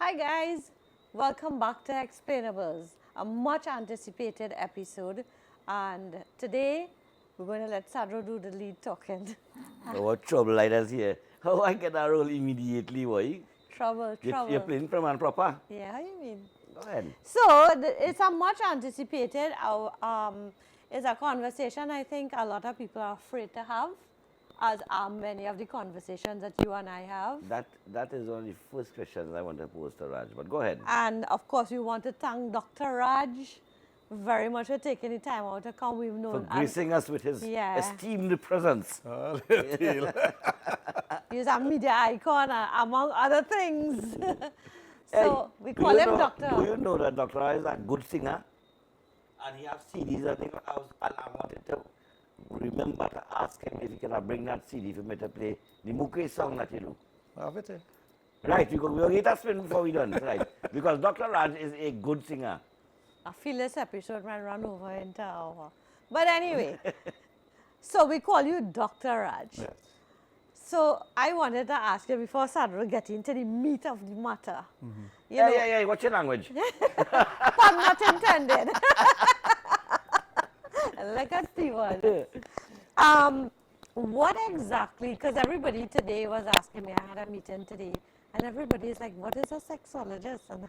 Hi guys, welcome back to Explainables, a much anticipated episode. And today we're going to let Sandro do the lead talking. What trouble like us here? How I get a role immediately, boy? Trouble, You're trouble. playing from and proper. Yeah, how you mean? Go ahead. So it's a much anticipated. It's a conversation I think a lot of people are afraid to have, as are many of the conversations that you and I have. That is one of the first questions I want to pose to Raj. But go ahead. And of course, we want to thank Dr. Raj very much for taking the time out to come. We've For known gracing us with his Yeah. esteemed presence. he's a media icon among other things. So we call him Do Doctor. you know that Dr. Raj is a good singer? And he has CDs. I think I wanted to remember to ask him if he can bring that CD for me to play the Mukesh song that you do. Have it, Right, we'll get a spin before we done, right? Because Dr. Raj is a good singer. I feel this episode might run over into an hour. But anyway, so we call you Dr. Raj. Yes. So I wanted to ask you before Sandra get into the meat of the matter. You know, Yeah. What's your language? pun not intended. Like a Steven. What exactly, because everybody today was asking me, I had a meeting today, and everybody is like, what is a sexologist? And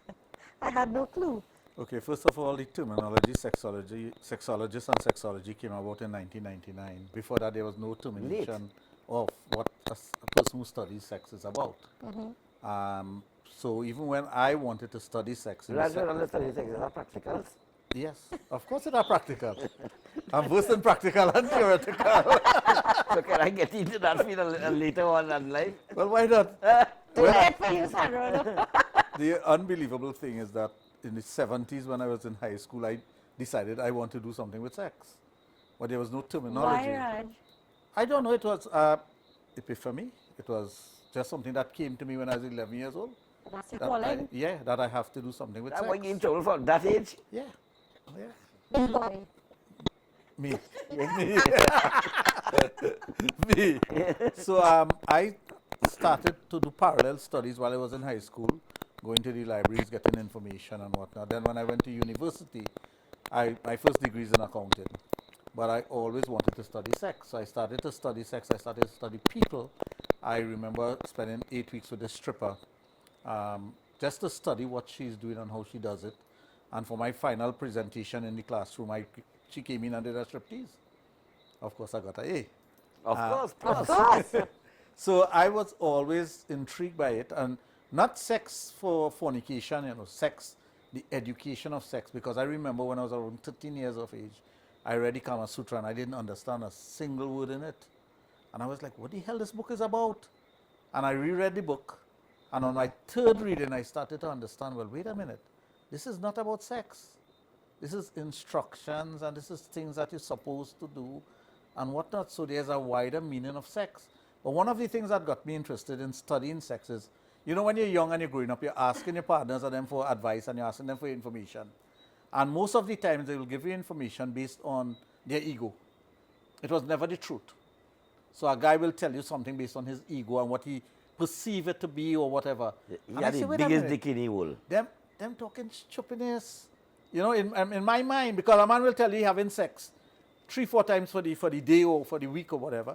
I had no clue. Okay, first of all, the terminology sexologist and sexology came about in 1999. Before that, there was no termination of what a person who studies sex is about. So even when I wanted to study sex, Raj will understand sex is practicals. yes, of course it are practical. I'm versed in practical and theoretical. So can I get into that field later on in life? Well, why not? Too late for you, Sandra. The unbelievable thing is that in the 70s, when I was in high school, I decided I want to do something with sex. But there was no terminology. Why, Raj? I don't know, it was epiphany. It was just something that came to me when I was 11 years old. That's your That calling. that I have to do something with I sex. want you in trouble for that age. Yeah, Big boy. me. Me. So I started to do parallel studies while I was in high school, going to the libraries, getting information and whatnot. Then when I went to university, my first degree is in accounting. But I always wanted to study sex. So I started to study sex. I started to study people. I remember spending 8 weeks with a stripper just to study what she's doing and how she does it. And for my final presentation in the classroom, she came in and did a striptease. Of course, I got an A. Of Of course. So I was always intrigued by it, and not sex for fornication, sex, the education of sex, because I remember when I was around 13 years of age, I read the Kama Sutra and I didn't understand a single word in it. And I was like, what the hell this book is about? And I reread the book, and on my third reading, I started to understand, well, wait a minute, this is not about sex. This is instructions, and this is things that you're supposed to do and whatnot. So there's a wider meaning of sex. But one of the things that got me interested in studying sex is, when you're young and you're growing up, you're asking your partners and them for advice and you're asking them for information. And most of the times they will give you information based on their ego. It was never the truth. So a guy will tell you something based on his ego and what he perceives it to be or whatever. He had the biggest dick in the world. Them talking stupidness. In my mind, because a man will tell you he's having sex 3-4 times for the day or for the week or whatever,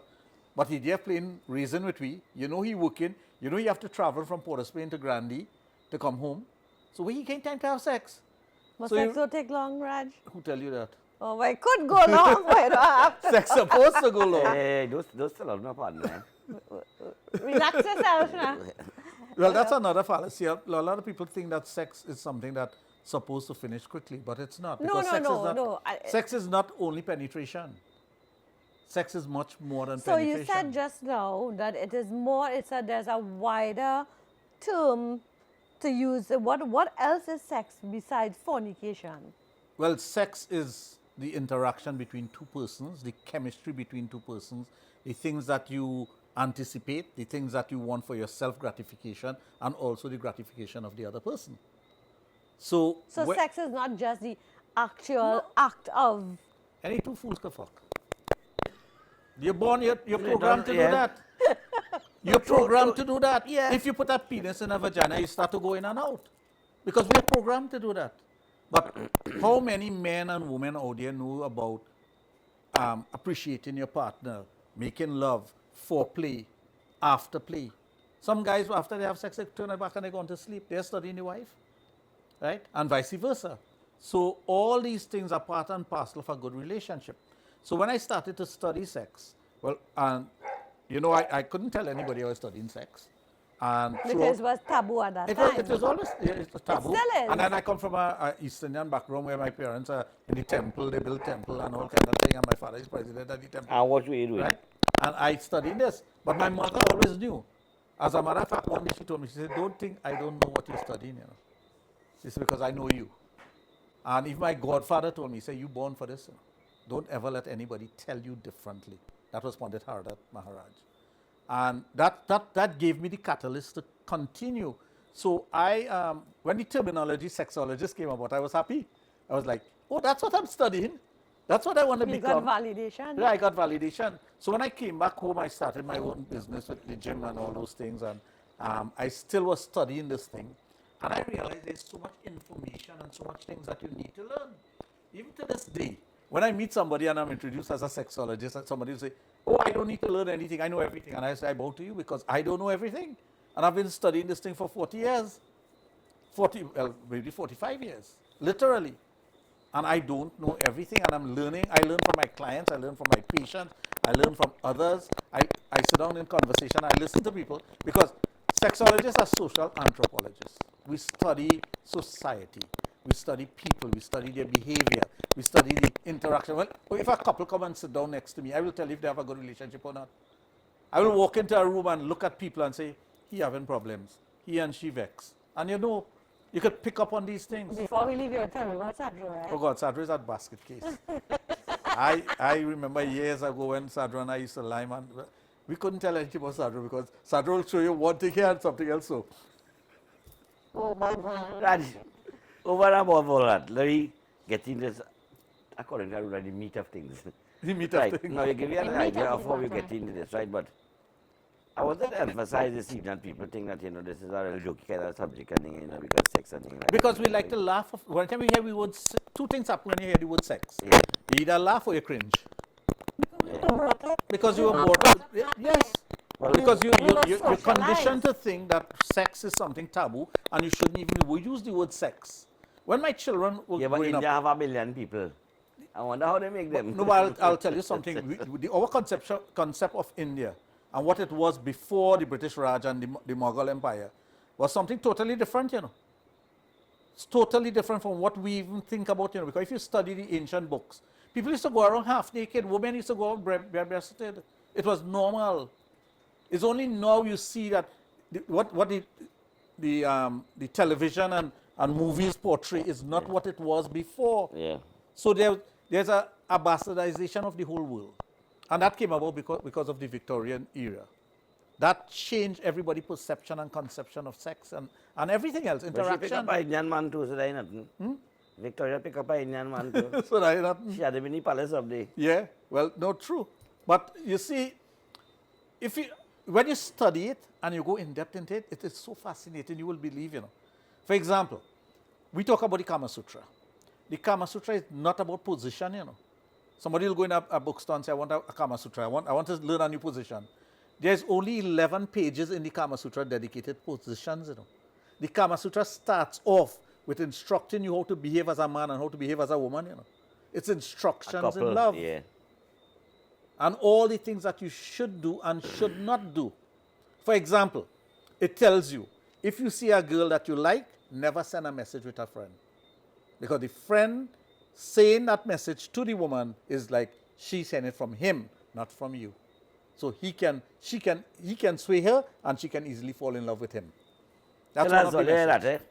but he there playing raisin with me. He working. He have to travel from Port of Spain to Grandy to come home. So where he get time to have sex? But So sex don't take long, Raj. Who tell you that? Oh, well, it could go long, but you don't have to. Sex supposed to go long. Hey, those still have no partner. Relax yourself now. Well, that's another fallacy. A lot of people think that sex is something that's supposed to finish quickly, but it's not. No, Because no, sex no, is not, no. Sex is not only penetration. Sex is much more than So penetration. you said just now that it is more, there's a wider term to use. What else is sex besides fornication? Well, sex is the interaction between two persons, the chemistry between two persons, the things that you anticipate, the things that you want for your self-gratification, and also the gratification of the other person. So Sex is not just the actual act of. any two fools can fuck. You're born, you're programmed to do that. You're programmed so- to do that. yeah. If you put a penis in a vagina, you start to go in and out. Because we're programmed to do that. But how many men and women out there know about appreciating your partner, making love, foreplay, after play? Some guys, after they have sex, they turn their back and they go on to sleep. They're studying the wife, right? And vice versa. So all these things are part and parcel of a good relationship. So when I started to study sex, well, and I couldn't tell anybody I was studying sex. And Because it was taboo at that it time. was always it was taboo. still is. And then I come from a East Indian background where my parents are in the temple, they built temple and all kind of thing, and my father is president of the temple. And what were you doing? Right? And I studied this. But my mother always knew. As a matter of fact, one day she told me, she said, don't think I don't know what you're studying, She said, because I know you. And if my godfather told me, he said, you born for this, Don't ever let anybody tell you differently. That was Pandit Hardat Maharaj. And that gave me the catalyst to continue. So when the terminology sexologist came about, I was happy. I was like, oh, that's what I'm studying. That's what I want to You become. got validation. Yeah, I got validation. So when I came back home, I started my own business with the gym and all those things. And I still was studying this thing. And I realized there's so much information and so much things that you need to learn. Even to this day, when I meet somebody and I'm introduced as a sexologist, and somebody will say, oh, I don't need to learn anything. I know everything. And I say, I bow to you because I don't know everything. And I've been studying this thing for 40 years. Maybe 45 years, literally. And I don't know everything, and I'm learning. I learn from my clients, I learn from my patients, I learn from others. I sit down in conversation, I listen to people, because sexologists are social anthropologists. We study society, we study people, we study their behavior, we study the interaction. Well, if a couple come and sit down next to me, I will tell you if they have a good relationship or not. I will walk into a room and look at people and say, he having problems, he and she vex. And you could pick up on these things. Before we leave, you tell me what's that, right? Oh God, Sadra is at basket case. I remember years ago when Sadra and I used to lie, man. We couldn't tell anything about Sadra because Sadra will show you one thing here and something else. So. Oh my God. Raj, over and above all that, let me get in this, according to the meat of things. The meat Right, of things. now you give me an The meat idea of of how we things, get okay. into this, right? But I wanted to emphasize this evening that people think that, this is a real jokey kind of subject and thing, because sex and things like Because that. we like to laugh. One time we hear the word, two things happen when you hear the word sex. Yeah. You either laugh or you cringe. Because you were brought up. Yes. Because you're conditioned to think that sex is something taboo and you shouldn't even use the word sex. When my children were Yeah, but growing India up, have 1 billion people. I wonder how they make them. no, but I'll tell you something. Our concept of India and what it was before the British Raj and the Mughal Empire was something totally different, It's totally different from what we even think about, because if you study the ancient books, people used to go around half naked, women used to go out bare-breasted. It was normal. It's only now you see that what the television and movies portray is not what it was before. Yeah. So there's a bastardization of the whole world. And that came about because of the Victorian era. That changed everybody's perception and conception of sex and everything else, But she pick up interaction. an Indian man too, so that ain't nothing. Victoria pick up an Indian man too. So She had a mini palace of the. yeah, well, no, true. But you see, when you study it and you go in depth into it, it is so fascinating, you will believe, For example, we talk about the Kama Sutra. The Kama Sutra is not about position, Somebody will go in a bookstore and say, I want a Kama Sutra. I want to learn a new position. There's only 11 pages in the Kama Sutra dedicated positions, The Kama Sutra starts off with instructing you how to behave as a man and how to behave as a woman, It's instructions in love. Yeah. And all the things that you should do and should not do. For example, it tells you, if you see a girl that you like, never send a message with a friend. Because the friend saying that message to the woman is like she sent it from him, not from you. So he can sway her and she can easily fall in love with him. That's one of the messages.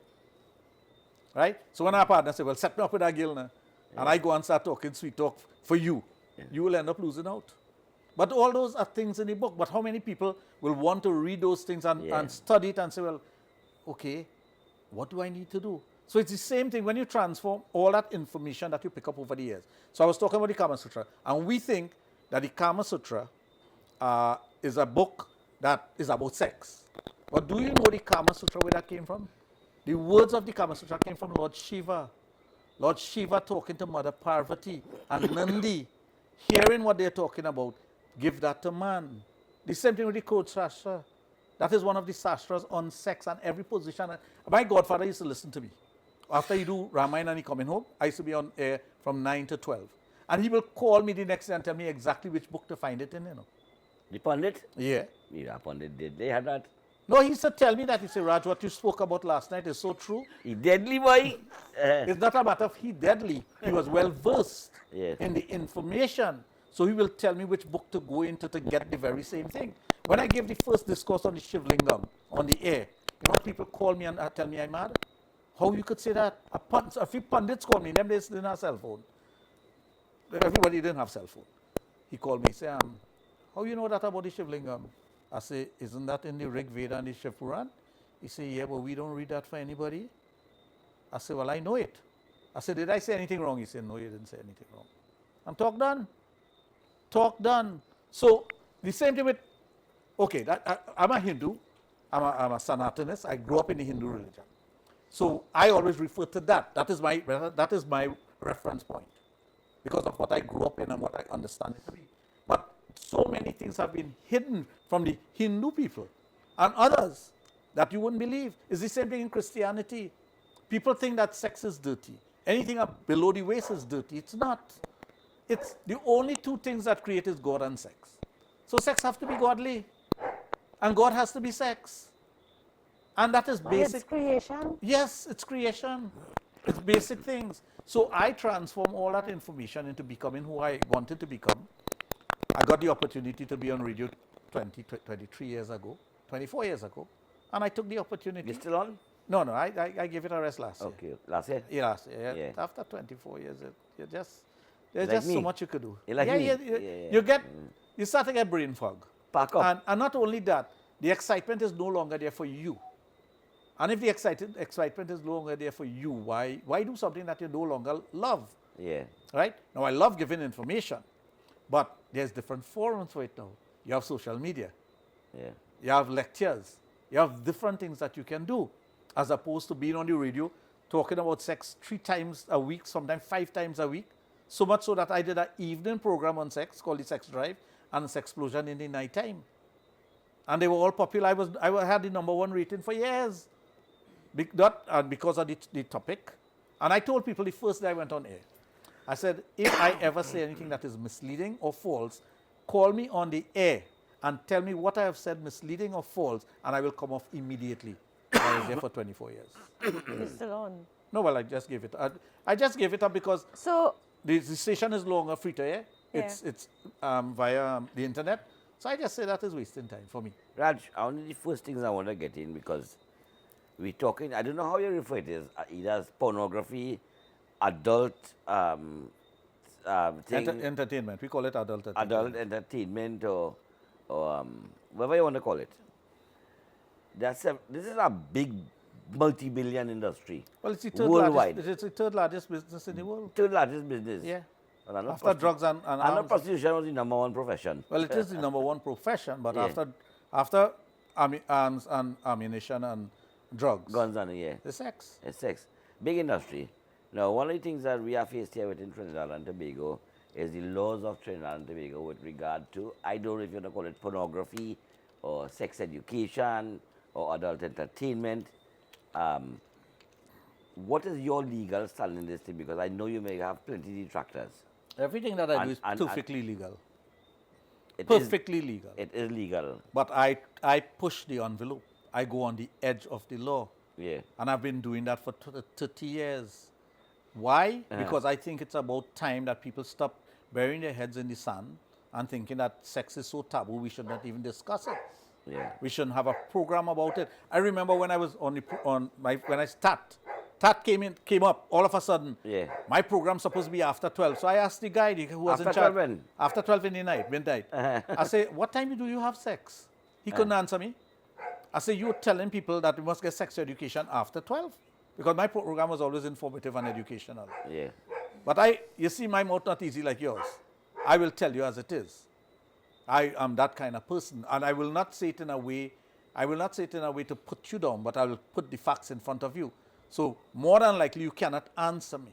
Right? So when our partner says, well, set me up with that girl now, and I go and start talking sweet talk for you, you will end up losing out. But all those are things in the book. But how many people will want to read those things and study it and say, well, okay, what do I need to do? So it's the same thing when you transform all that information that you pick up over the years. So I was talking about the Kama Sutra, and we think that the Kama Sutra is a book that is about sex. But do you know the Kama Sutra where that came from? The words of the Kama Sutra came from Lord Shiva. Lord Shiva talking to Mother Parvati and Nandi, hearing what they're talking about, give that to man. The same thing with the Code Shastra. That is one of the sastras on sex and every position. My godfather used to listen to me. After he do Ramayana and he coming home, I used to be on air from 9 to 12. And he will call me the next day and tell me exactly which book to find it in, you know. The Pandit? Yeah. Yeah, Pandit did. They had that. No, he used to tell me that. He said, Raj, what you spoke about last night is so true. He deadly boy. It's not a matter of he deadly. He was well versed Yes. in the information. So he will tell me which book to go into to get the very same thing. When I gave the first discourse on the Shivlingam on the air, you know, people call me and tell me I'm mad. How you could say that? A few pundits called me. Them days didn't have cell phone. Everybody didn't have cell phone. He called me and said, how you know that about the Shivlingam? I say, isn't that in the Rig Veda and the Shiv Puran? He said, yeah, but we don't read that for anybody. I said, well, I know it. I said, did I say anything wrong? He said, no, you didn't say anything wrong. And talk done. Talk done. So the same thing with, okay, I'm a Hindu. I'm a Sanatanist. I grew up in the Hindu religion. So I always refer to that. That is my reference point because of what I grew up in and what I understand it to be. But so many things have been hidden from the Hindu people and others that you wouldn't believe. It's the same thing in Christianity. People think that sex is dirty. Anything up below the waist is dirty. It's not. It's the only two things that create is God and sex. So sex has to be godly. And God has to be sex. And that is basic. It's creation. Yes, it's creation. It's basic things. So I transform all that information into becoming who I wanted to become. I got the opportunity to be on radio 23 years ago, 24 years ago, and I took the opportunity. You still on? No, I gave it a rest last year. Okay, last year? Yeah, last year. Yeah. After 24 years, there's Like just me. so much you could do. You like me? You start to get brain fog. Pack up. And not only that, the excitement is no longer there for you. And if the excitement is no longer there for you, why do something that you no longer love? Yeah. Right? Now, I love giving information, but there's different forums for it now. You have social media. Yeah. You have lectures. You have different things that you can do, as opposed to being on the radio talking about sex 3 times a week, sometimes 5 times a week. So much so that I did an evening program on sex called the Sex Drive and Sexplosion in the night time. And they were all popular. I had the #1 rating for years. Because of the topic. And I told people the first day I went on air, I said, if I ever say anything that is misleading or false, call me on the air and tell me what I have said misleading or false, and I will come off immediately. I was there for 24 years. It's still on. No, well, I just gave it up. I just gave it up because So, the station is longer free to air. Yeah. It's via the internet. So I just say that is wasting time for me. Raj, one of the first things I want to get in because we're talking, I don't know how you refer to it, either as pornography, adult thing, Entertainment. We call it adult entertainment. adult entertainment or whatever you want to call it. This is a big multi-billion industry. Well, it's the third worldwide. largest. It's the third largest business in the world. Third largest business. Yeah. Well, I know After drugs and I know arms. prostitution was the #1 profession. Well, it is the #1 profession, but Yeah. after arms and ammunition and drugs, Guns and yeah. the sex. It's sex. Big industry. Now, one of the things that we are faced here within Trinidad and Tobago is the laws of Trinidad and Tobago with regard to, I don't know if you want to call it pornography or sex education or adult entertainment. What is your legal stand in this thing? Because I know you may have plenty of detractors. Everything that I do is And- perfectly legal. It is- Perfectly legal. It is legal. But I push the envelope. I go on the edge of the law. Yeah. And I've been doing that for 30 years. Why? Because I think it's about time that people stop burying their heads in the sand and thinking that sex is so taboo we should not even discuss it. Yeah. We shouldn't have a program about it. I remember when I was when I came up all of a sudden. Yeah. My program's supposed to be after 12. So I asked the guy who was After in charge. 12 when? After 12 in the night, midnight. I say, what time do you have sex? He couldn't answer me. I say, you're telling people that we must get sex education after 12? Because my program was always informative and educational. Yeah. But you see, my mouth not easy like yours. I will tell you as it is. I am that kind of person. And I will not say it in a way, to put you down, but I will put the facts in front of you. So more than likely you cannot answer me.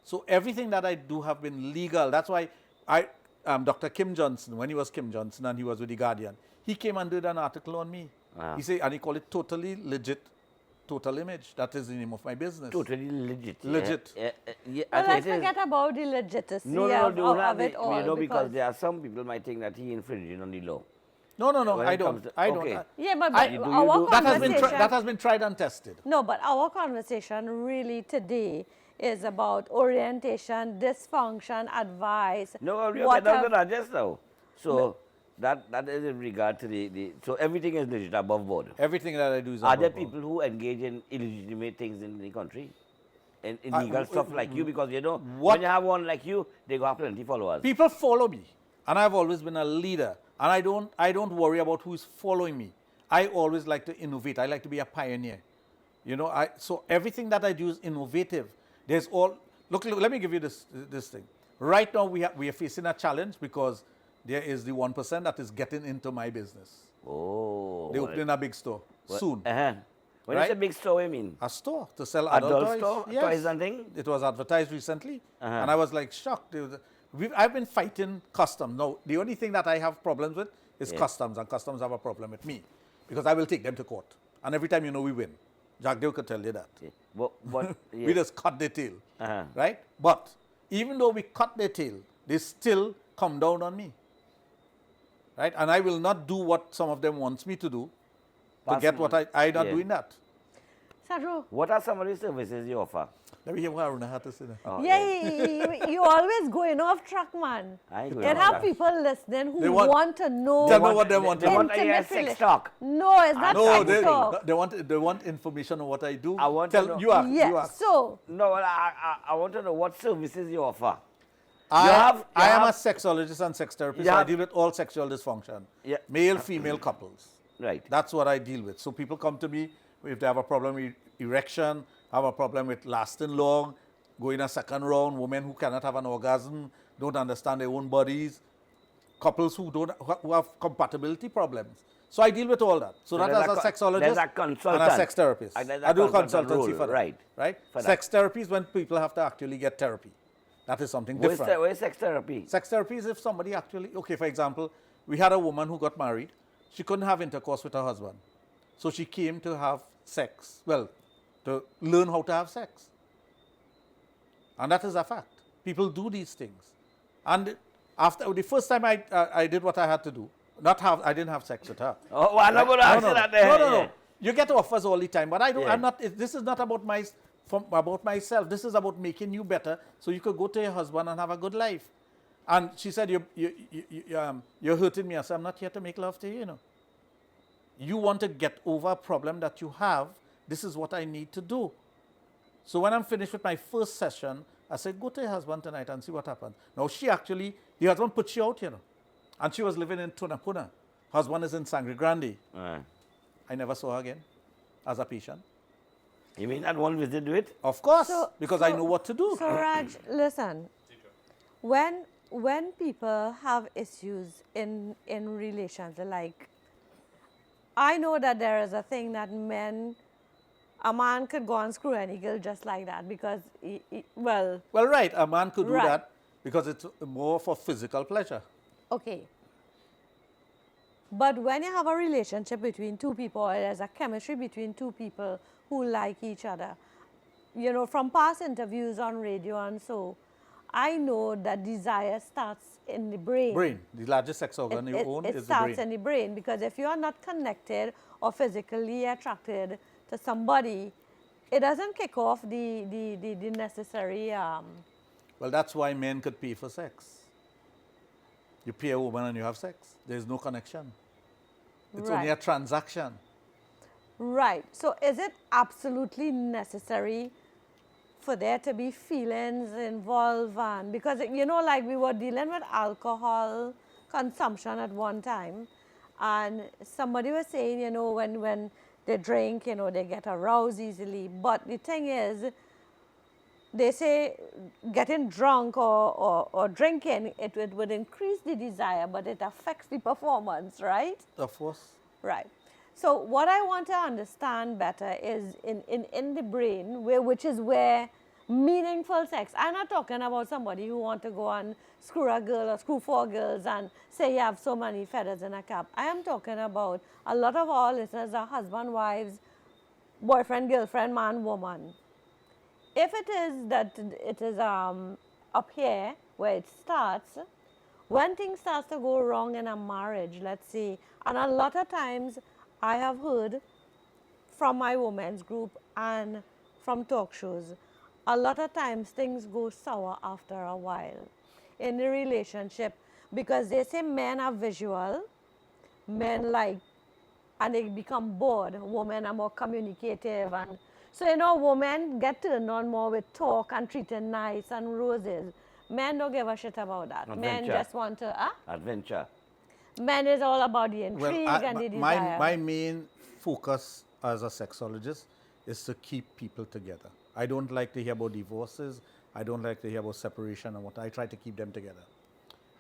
So everything that I do have been legal. That's why Dr. Kim Johnson, when he was Kim Johnson and he was with The Guardian, he came and did an article on me. He said, and he called it Totally Legit Total Image. That is the name of my business. Totally legit. Legit. Well, let's forget about the legitimacy No, of it all. you know, because there are some people might think that he infringing on the law. No, When I it don't. comes to- I okay. don't. Yeah, but You our do- conversation... That has been tried and tested. No, but our conversation really today is about orientation, dysfunction, advice. No, we what get down to have- that just now. So that is in regard to so everything is legit above board. Everything that I do is Are there above board. people who engage in illegitimate things in the country? In Uh, illegal stuff like you? Because, you know, what- when you have one like you, they go have plenty followers. People follow me, and I've always been a leader. And I don't worry about who is following me. I always like to innovate. I like to be a pioneer. You know, so everything that I do is innovative. There's look, let me give you this thing. Right now we are facing a challenge because there is the 1% that is getting into my business. Oh. They're opening a big store soon. When Right? you say big store, what do you mean? A store to sell Adult adult toys. store? Yes. Toys and things? It was advertised recently, and I was like shocked. I've been fighting customs. Now, the only thing that I have problems with is customs, and customs have a problem with me because I will take them to court. And every time, we win. Jack Dale could tell you that. Yeah. But We just cut their tail, Uh-huh. right? But even though we cut their tail, they still come down on me, right? And I will not do what some of them wants me to do to get what I'm not doing that. Sadhu, what are some of the services you offer? Let me hear what Aruna had to say now. Oh, you always going off track, man. I ain't You going off have track. people listening who They want- to know. Tell me what they want. They want Intimate sex relation- talk. No, it's not No, sex talk. they want information on what I do. I want to Tell know. you ask. You Yes, ask. so No, I want to know what services you offer. I am a have- sexologist and sex therapist. You So I have- deal with all sexual dysfunction. Yeah. Male, female couples. Right. That's what I deal with. So people come to me if they have a problem with erection, have a problem with lasting long, going a second round, women who cannot have an orgasm, don't understand their own bodies, couples who have compatibility problems. So I deal with all that. So that there's as a a sexologist there's a and consultant. a sex therapist. And there's a I do consultant consultancy role, for that. right. Right? For that. Sex therapy is when people have to actually get therapy. That is something different. Where's sex therapy? Sex therapy is if somebody actually, okay, for example, we had a woman who got married. She couldn't have intercourse with her husband. So she came to have sex, to learn how to have sex. And that is a fact. People do these things. And after the first time I did what I had to do, I didn't have sex with her. Oh, well, I'm not going to answer that there. No. You get offers all the time, but Yeah. this is not about about myself. This is about making you better so you could go to your husband and have a good life. And she said, you're hurting me. I said, I'm not here to make love to you, You want to get over a problem that you have. This is what I need to do. So when I'm finished with my first session, I said, go to your husband tonight and see what happens. Now, the husband put she out, And she was living in Tunapuna. Husband is in Sangre Grande. I never saw her again as a patient. You mean that one visit do it? Of course, So- because so- I know what to do. So Raj, listen. When people have issues in relations, like I know that there is a thing that a man could go and screw any girl just like that because Well, right, a man could do Right. that because it's more for physical pleasure. okay. But when you have a relationship between two people, or there's a chemistry between two people who like each other, from past interviews on radio and so, I know that desire starts in the brain. Brain, the largest sex organ you own It is the starts brain. in the brain because if you are not connected or physically attracted to somebody, it doesn't kick off the necessary. Well, that's why men could pay for sex. You pay a woman and you have sex. There's no connection. It's only a Right. transaction. Right. So is it absolutely necessary for there to be feelings involved? And because, like we were dealing with alcohol consumption at one time, and somebody was saying, when they drink, they get aroused easily. But the thing is, they say getting drunk or drinking, it would increase the desire, but it affects the performance, right? Of course. Right. So what I want to understand better is in the brain, which is where meaningful sex. I'm not talking about somebody who want to go and screw a girl or screw four girls and say you have so many feathers in a cap. I am talking about a lot of our listeners are husband, wives, boyfriend, girlfriend, man, woman. If it is that it is up here where it starts, when things starts to go wrong in a marriage, let's see, and a lot of times I have heard from my women's group and from talk shows, a lot of times things go sour after a while in the relationship because they say men are visual, men like, and they become bored. Women are more communicative, and so women get turned on more with talk and treating nice and roses. Men don't give a shit about that. Men Adventure. just want to, Adventure. men is all about the Well, intrigue and the my, desire. my main focus as a sexologist is to keep people together. I don't like to hear about divorces. I don't like to hear about separation and what. I try to keep them together.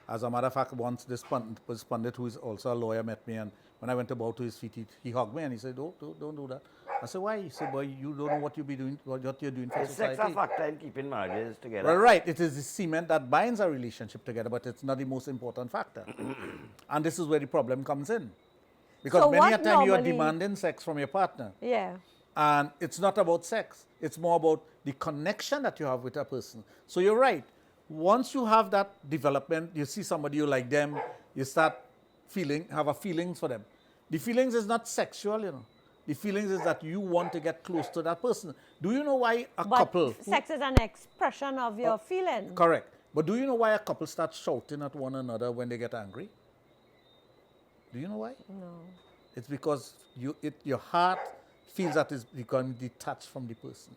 As a matter of fact, once this pundit, who is also a lawyer, met me, and when I went to bow to his feet, he hugged me and he said, "Oh, don't do that." I said, "Why?" He said, "Boy, you don't know what you'll be doing, what you're doing for Is sex society." a factor in keeping marriages together? Well, right. It is the cement that binds a relationship together, but it's not the most important factor. And this is where the problem comes in. Because So many what a time you are normally- demanding sex from your partner. Yeah. And it's not about sex. It's more about the connection that you have with a person. So you're right. Once you have that development, you see somebody you like them, you start have a feelings for them. The feelings is not sexual. The feelings is that you want to get close to that person. Do you know why a But couple... sex is an expression of your feeling. Correct. But do you know why a couple starts shouting at one another when they get angry? Do you know why? No. It's because your heart feels that it's becoming detached from the person.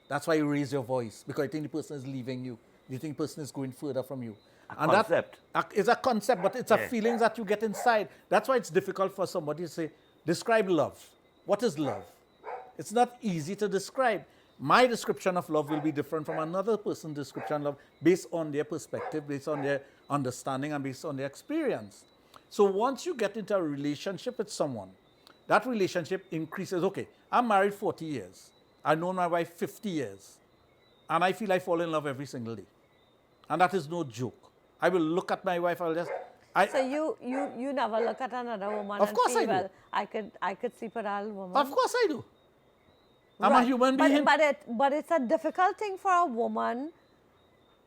That's why you raise your voice, because you think the person is leaving you. You think the person is going further from you. Concept. It's a concept, but it's a feeling that you get inside. That's why it's difficult for somebody to say, describe love. What is love? It's not easy to describe. My description of love will be different from another person's description of love based on their perspective, based on their understanding, and based on their experience. So once you get into a relationship with someone, that relationship increases. Okay, I'm married 40 years. I've known my wife 50 years. And I feel I fall in love every single day. And that is no joke. I will look at my wife, So you never look at another woman Of and course say, I do. well, I could sleep with that woman. Of course I do. I'm a Right. human being. But it's a difficult thing for a woman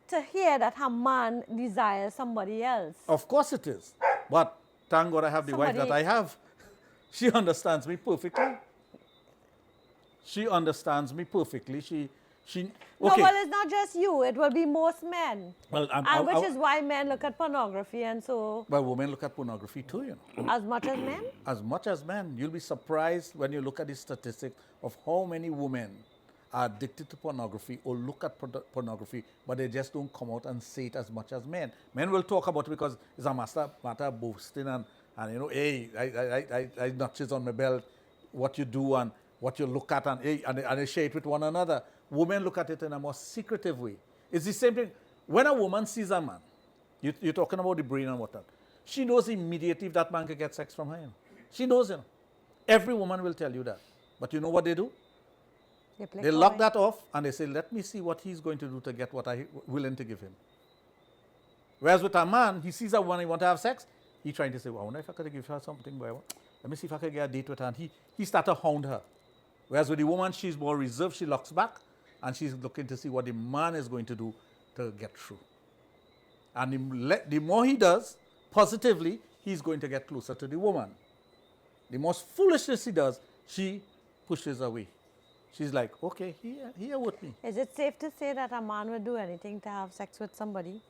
to hear that her man desires somebody else. Of course it is. But thank God I have the wife that I have. She understands me perfectly. She understands me perfectly. She No, okay. well, it's not just you. It will be most men. Well, and which is why men look at pornography and so Well, women look at pornography too, as much as men. As much as men. You'll be surprised when you look at the statistics of how many women are addicted to pornography or look at pornography, but they just don't come out and say it as much as men. Men will talk about it because it's a matter of boasting and hey, I notches on my belt, what you do and what you look at, and hey, and they share it with one another. Women look at it in a more secretive way. It's the same thing. When a woman sees a man, you're talking about the brain and whatnot, she knows immediately if that man can get sex from her. She knows. Every woman will tell you that. But you know what they do? They lock that off and they say, let me see what he's going to do to get what I'm willing to give him. Whereas with a man, he sees a woman, he wants to have sex, he's trying to say, well, I wonder if I could give her something. Let me see if I could get a date with her. And he starts to hound her. Whereas with the woman, she's more reserved, she locks back, and she's looking to see what the man is going to do to get through. And the more he does, positively, he's going to get closer to the woman. The most foolishness he does, she pushes away. She's like, okay, here with me. Is it safe to say that a man would do anything to have sex with somebody?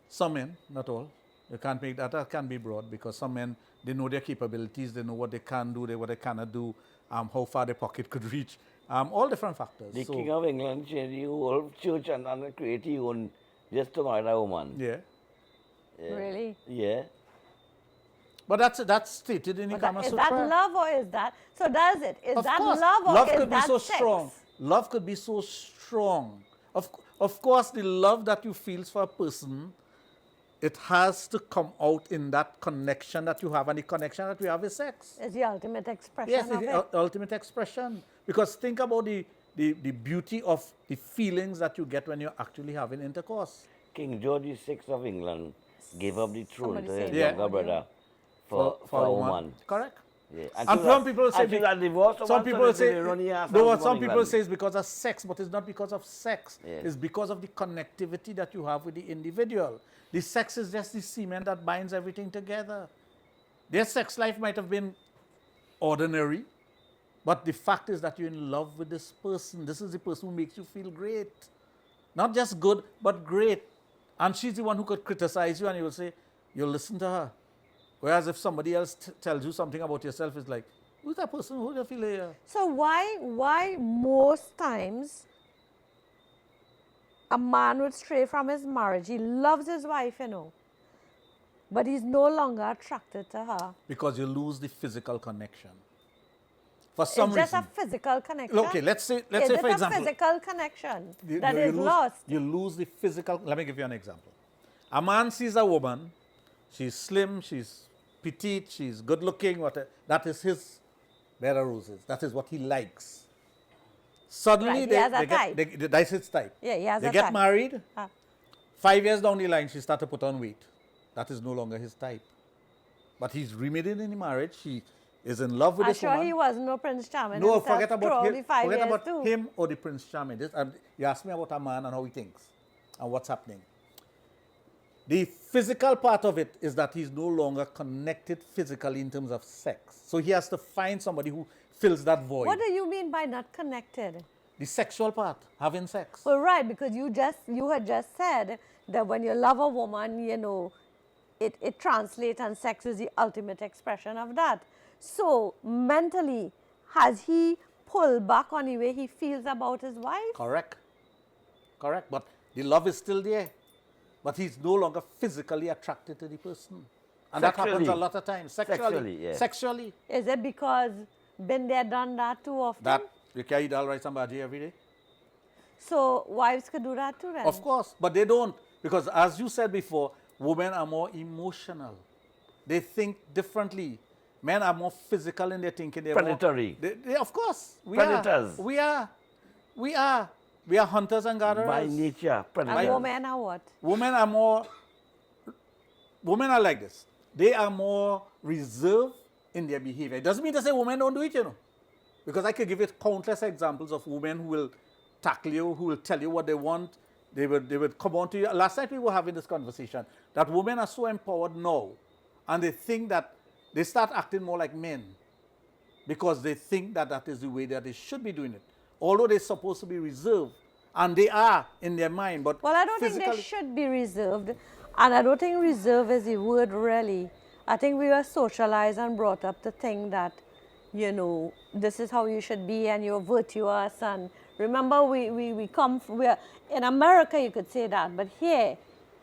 Some men, not all. You can't make that can be broad because some men, they know their capabilities, they know what they can do, what they cannot do, how far their pocket could reach, all different factors. The King of England changed the whole church and created his own just to marry a woman. Yeah. Really? Yeah. But that's stated in the But Kama is Sutra. that love or is that? So does it? Is Of that course. love or Love is could be that so sex? strong. Love could be so strong Of course, the love that you feel for a person, it has to come out in that connection that you have, and the connection that we have is sex. It's the ultimate expression Yes, of it's it. the ultimate expression. Because think about the beauty of the feelings that you get when you're actually having intercourse. King George VI of England gave up the throne Somebody to say his Yeah. younger brother for a woman. Correct. Yeah. And some people say, and she got divorced. some people say, no, some people say it's because of sex, but it's not because of sex. Yes. It's because of the connectivity that you have with the individual. The sex is just the cement that binds everything together. Their sex life might have been ordinary, but the fact is that you're in love with this person. This is the person who makes you feel great. Not just good, but great. And she's the one who could criticize you, and you will say, you'll listen to her. Whereas if somebody else tells you something about yourself, it's like, who's that person? Who do you feel here? So why most times a man would stray from his marriage? He loves his wife, you know, but he's no longer attracted to her. Because you lose the physical connection. For some It's reason. just a physical connection. Okay, let's say Is for it a example, physical connection you- that you is lose- lost? You lose the physical. Let me give you an example. A man sees a woman, she's slim, she's petite, she's good looking, whatever. That is his bed of roses. That is what he likes. Suddenly, Right, he has a type. that's his type. Yeah, he has they a get type. married. Ah. 5 years down the line, she starts to put on weight. That is no longer his type. But he's remaining in the marriage. He is in love with I'm this sure woman. he wasn't no Prince Charming No, himself forget about throughout him. the 5 Forget years about too. him or the Prince Charming. You asked me about a man and how he thinks and what's happening. The physical part of it is that he's no longer connected physically in terms of sex. So he has to find somebody who fills that void. What do you mean by not connected? The sexual part, having sex. Well, right, because you had just said that when you love a woman, you know, it translates, and sex is the ultimate expression of that. So mentally, has he pulled back on the way he feels about his wife? Correct. Correct. But the love is still there. But he's no longer physically attracted to the person. And that happens a Sexually. lot of times. Sexually, yeah. Sexually. Is it because been there, done that too often? That you can eat all rice and bhaji every day. So wives could do that too then? Of course, but they don't. Because as you said before, women are more emotional. They think differently. Men are more physical in their thinking. They're Predatory. Of course. Predators. We are hunters and gatherers. By nature, predators. And women are what? Women are like this. They are more reserved in their behavior. It doesn't mean to say women don't do it, you know. Because I could give you countless examples of women who will tackle you, who will tell you what they want. They would come on to you. Last night we were having this conversation that women are so empowered now, and they think that they start acting more like men because they think that that is the way that they should be doing it. Although they're supposed to be reserved, and they are in their mind, but Well, I don't think they should be reserved. And I don't think reserve is the word really. I think we were socialized and brought up to think that, you know, this is how you should be and you're virtuous. And remember, we come, we're, in America you could say that, but here,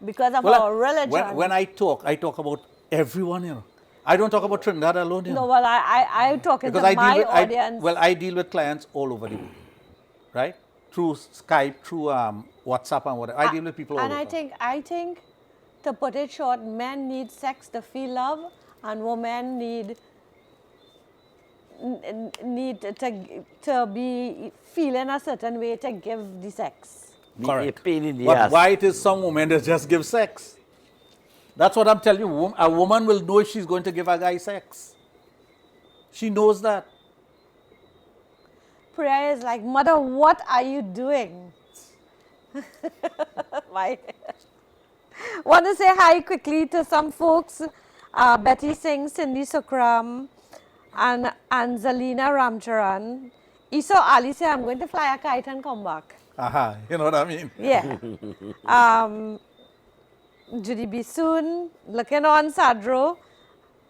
because of our religion. When I talk about everyone, you know. I don't talk about Trinidad alone, you know. No, well, I'm talking Because to my audience. I deal with clients all over the world, right? Through Skype, through WhatsApp and whatever. I deal with people all and over. I think, to put it short, men need sex to feel love, and women need to be feeling a certain way to give the sex. Correct. A pain in the But ass. why it is some women that just give sex? That's what I'm telling you. A woman will know if she's going to give a guy sex. She knows that. Prayer is like, Mother, what are you doing? Why? Want to say hi quickly to some folks. Betty Singh, Cindy Sukram, and Anzalina Ramcharan. Iso Ali say, I'm going to fly a kite and come back. Aha, you know what I mean? Yeah. Judy Bisoon, looking on Sadro,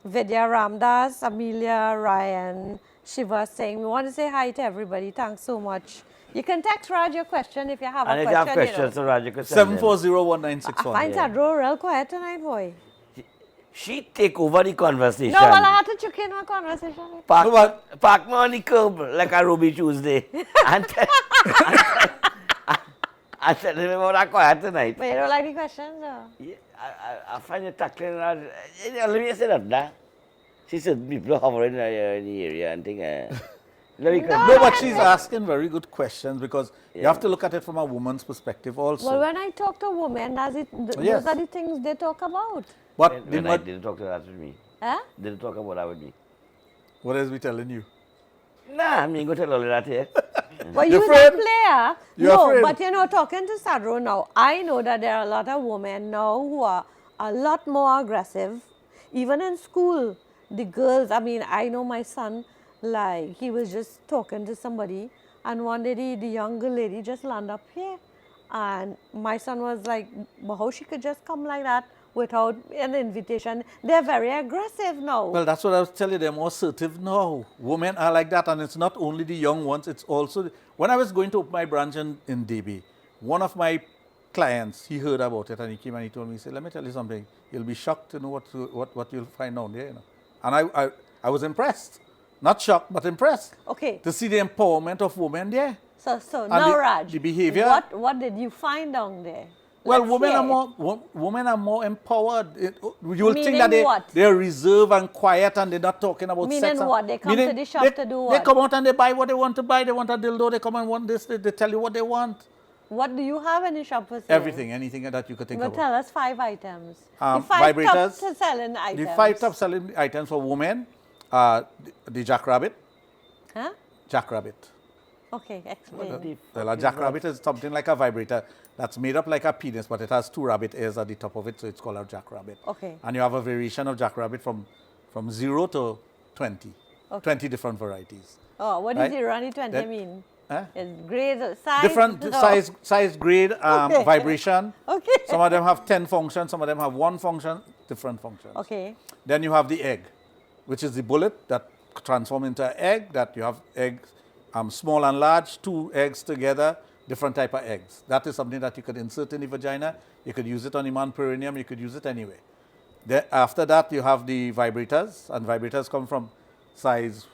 Vidya Ramdas, Amelia, Ryan, Shiva saying, we want to say hi to everybody. Thanks so much. You can text Raj your question if you have And a if you have question. questions, so Raj, you could send them. 7401961. I find Sadro real quiet tonight, boy. She take over the conversation. No, well, I had to check in my conversation. Park me on the curb like a Ruby Tuesday. and, I said, remember that quiet tonight. But you don't like the questions, or? Yeah, I find it tackling. Let me say that. Nah. She said people hovering in the area and thing. Let me No, No, no, but she's asking very good questions because you have to look at it from a woman's perspective also. Well, when I talk to women, Yes. those are the things they talk about. But when I didn't talk to that with me. Huh? Didn't talk about that with me. what is we telling you? Nah, I'm going to tell all of that here. Well, You're you're a afraid? player. You're No, afraid? but you know, talking to Sadro now, I know that there are a lot of women now who are a lot more aggressive. Even in school, the girls, I mean, I know my son, like, he was just talking to somebody, and one day the younger lady just landed up here. And my son was like, well, how she could just come like that without an invitation? They're very aggressive now. Well, that's what I was telling you. They're more assertive now. Women are like that, and it's not only the young ones. It's also when I was going to open my branch in DB, one of my clients he heard about it and he came and he told me, he said, "Let me tell you something. You'll be shocked to know what you'll find down there." You know, and I was impressed, not shocked but impressed. Okay. To see the empowerment of women there. So now, the- Raj, the behavior- what did you find down there? Well, Let's women hear are it. women are more empowered. You will think Meaning that what? they're reserved and quiet and they're not talking about Meaning sex. what? They come to the shop to do They what? come out and they buy what they want to buy. They want a dildo. They come and want this. They tell you what they want. What do you have in the shop for sale? Everything, anything that you could think But about. tell us 5 items. The 5 vibrators, top selling items. The 5 top selling items for women, the jackrabbit. Huh? Jackrabbit. Okay, explain. Well, a jackrabbit is something like a vibrator that's made up like a penis, but it has 2 rabbit ears at the top of it, so it's called a jackrabbit. Okay. And you have a variation of jackrabbit from 0 to 20. Okay. 20 different varieties. Oh, what Right? does 0 and 20 That- mean? Huh? It's grade, size? Different No. size, grade, Okay. vibration. Okay. Some of them have 10 functions, some of them have 1 function, different functions. Okay. Then you have the egg, which is the bullet that transforms into an egg, that you have eggs, small and large, 2 eggs together, different type of eggs. That is something that you could insert in the vagina. You could use it on the man perineum, you could use it anywhere. After that, you have the vibrators, and vibrators come from size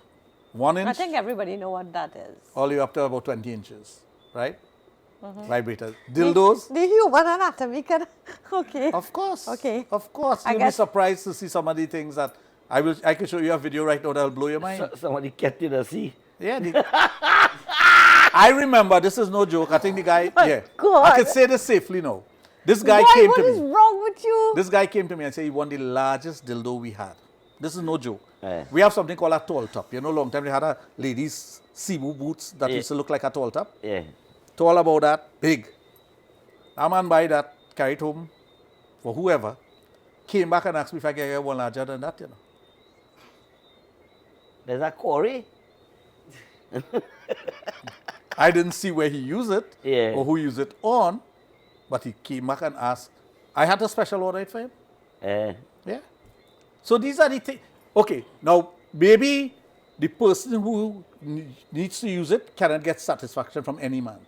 1 inch I think everybody know what that is. all the way up to about 20 inches, right? Vibrators. Dildos. The human anatomy can... Okay. Of course. Okay. Of course. I You'll be guess- surprised to see some of the things that I could show you a video right now that'll blow your mind. Somebody kept you to see. Yeah. I remember, this is no joke. I think the guy, yeah. God. I could say this safely now. This guy Boy, came what to is me. wrong with you? This guy came to me and said he won the largest dildo we had. This is no joke. Yeah. We have something called a tall top. You know, long time they had a ladies' Cebu boots that Yeah. used to look like a tall top. Yeah. Tall about that, big. A man buy that, carry it home for whoever. Came back and asked me if I could get one larger than that, you know. There's a quarry. I didn't see where he used it Yeah. or who used it on, but he came back and asked. I had a special order it for him. Yeah. So these are the things. Okay, now maybe the person who needs to use it cannot get satisfaction from any man.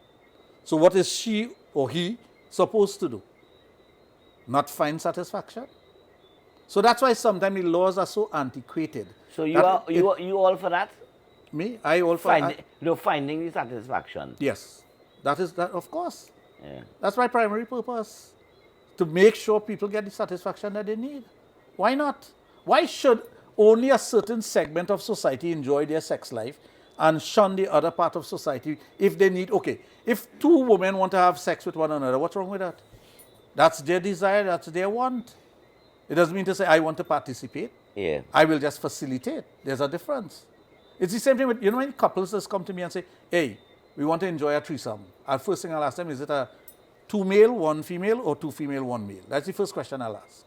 So what is she or he supposed to do? Not find satisfaction? So that's why sometimes the laws are so antiquated. So you that are you all for that? me? I all for Finding the satisfaction. yes. That is that of course. Yeah. That's my primary purpose. To make sure people get the satisfaction that they need. Why not? Why should only a certain segment of society enjoy their sex life and shun the other part of society if they need, okay, if 2 women want to have sex with one another, what's wrong with that? That's their desire, that's their want. It doesn't mean to say I want to participate. Yeah. I will just facilitate. There's a difference. It's the same thing with, you know, when couples just come to me and say, hey, we want to enjoy a threesome. First thing I'll ask them, is it a 2 male, 1 female, or 2 female, 1 male? That's the first question I'll ask.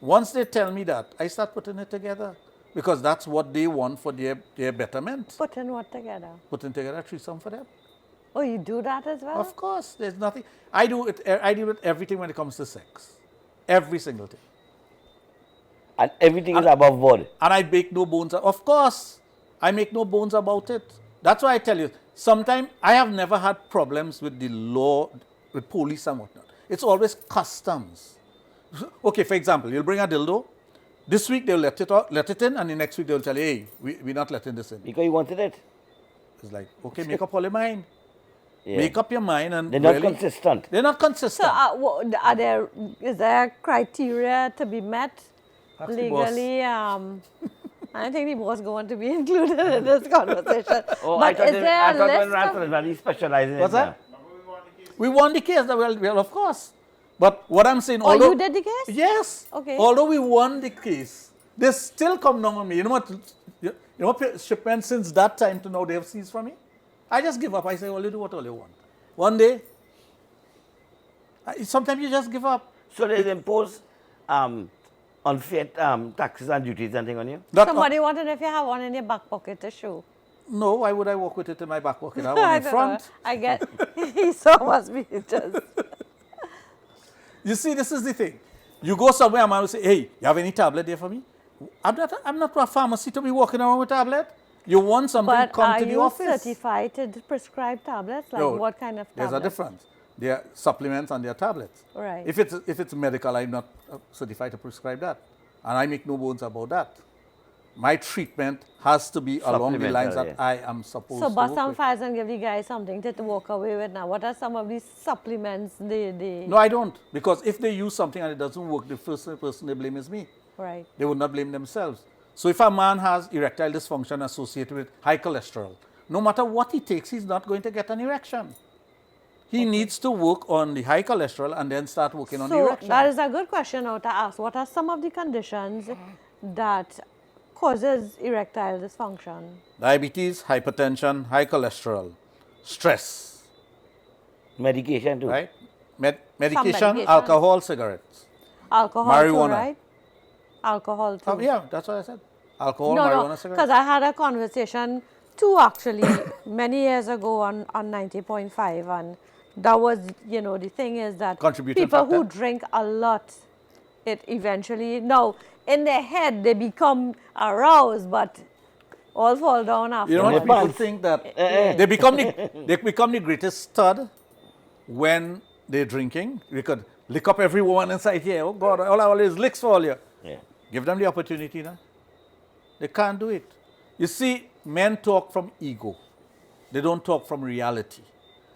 Once they tell me that, I start putting it together because that's what they want for their betterment. Putting what together? Putting together a threesome for them. Oh, you do that as well? Of course, there's nothing. I deal with everything when it comes to sex. Every single thing. And everything is above board. And I make no bones. Of course, I make no bones about it. That's why I tell you, sometimes I have never had problems with the law, with police and whatnot. It's always customs. Okay, for example, you'll bring a dildo. This week they'll let it in, and the next week they'll tell you, hey, we're not letting this in. Because you wanted it. It's like, okay, make up all your mind. Yeah. Make up your mind and They're not really, consistent. they're not So consistent. is there criteria to be met Ask the boss. legally? I think the boss going to be included in this conversation. Oh, But is I there a thought when list Ransom of... is very specialized in What's it now. that? We won the case. Well, of course. But what I'm saying, Oh, although... you did the case? Yes. Okay. Although we won the case, they still come down on me. You know what? You know what shipments since that time to now they have seized from me? I just give up. I say, all you do what all you want. One day, sometimes you just give up. So they impose unfair taxes and duties and thing on you? Not, Somebody wanted if you have one in your back pocket to show. no, why would I walk with it in my back pocket? I want it in don't front. know. I get... he saw must be just... You see, this is the thing. You go somewhere, a man will say, hey, you have any tablet there for me? I'm not a pharmacy to be walking around with tablet. You want something, But come are to the you office. certified to prescribe tablets? Like No, what kind of There's tablets? a difference. There are supplements and there are tablets. Right. If it's medical, I'm not certified to prescribe that. And I make no bones about that. My treatment has to be along the lines that yeah. I am supposed So to bust work some with. fires and give the guy something to walk away with now. What are some of these supplements they... No, I don't. Because if they use something and it doesn't work, the first person they blame is me. Right. They would not blame themselves. So if a man has erectile dysfunction associated with high cholesterol, no matter what he takes, he's not going to get an erection. He needs to work on the high cholesterol and then start working on the So erection. that is a good question now to ask. What are some of the conditions that causes erectile dysfunction? Diabetes, hypertension, high cholesterol, stress, Medication too. right? Medication, medication. alcohol, cigarettes. Alcohol too, Marijuana. right? Alcohol too. Yeah, that's what I said. Alcohol, No, marijuana, because cigarettes. I had a conversation too actually many years ago on 90.5, and that was, you know, the thing is that Contributing people who factor? drink a lot, it eventually, no, in their head they become aroused, but all fall down after. You know what Yeah. people Pants. think that they become the greatest stud when they're drinking. We could lick up every woman inside here. Oh God, all I want is licks for all you. Yeah. Give them the opportunity now. They can't do it. You see, men talk from ego. They don't talk from reality.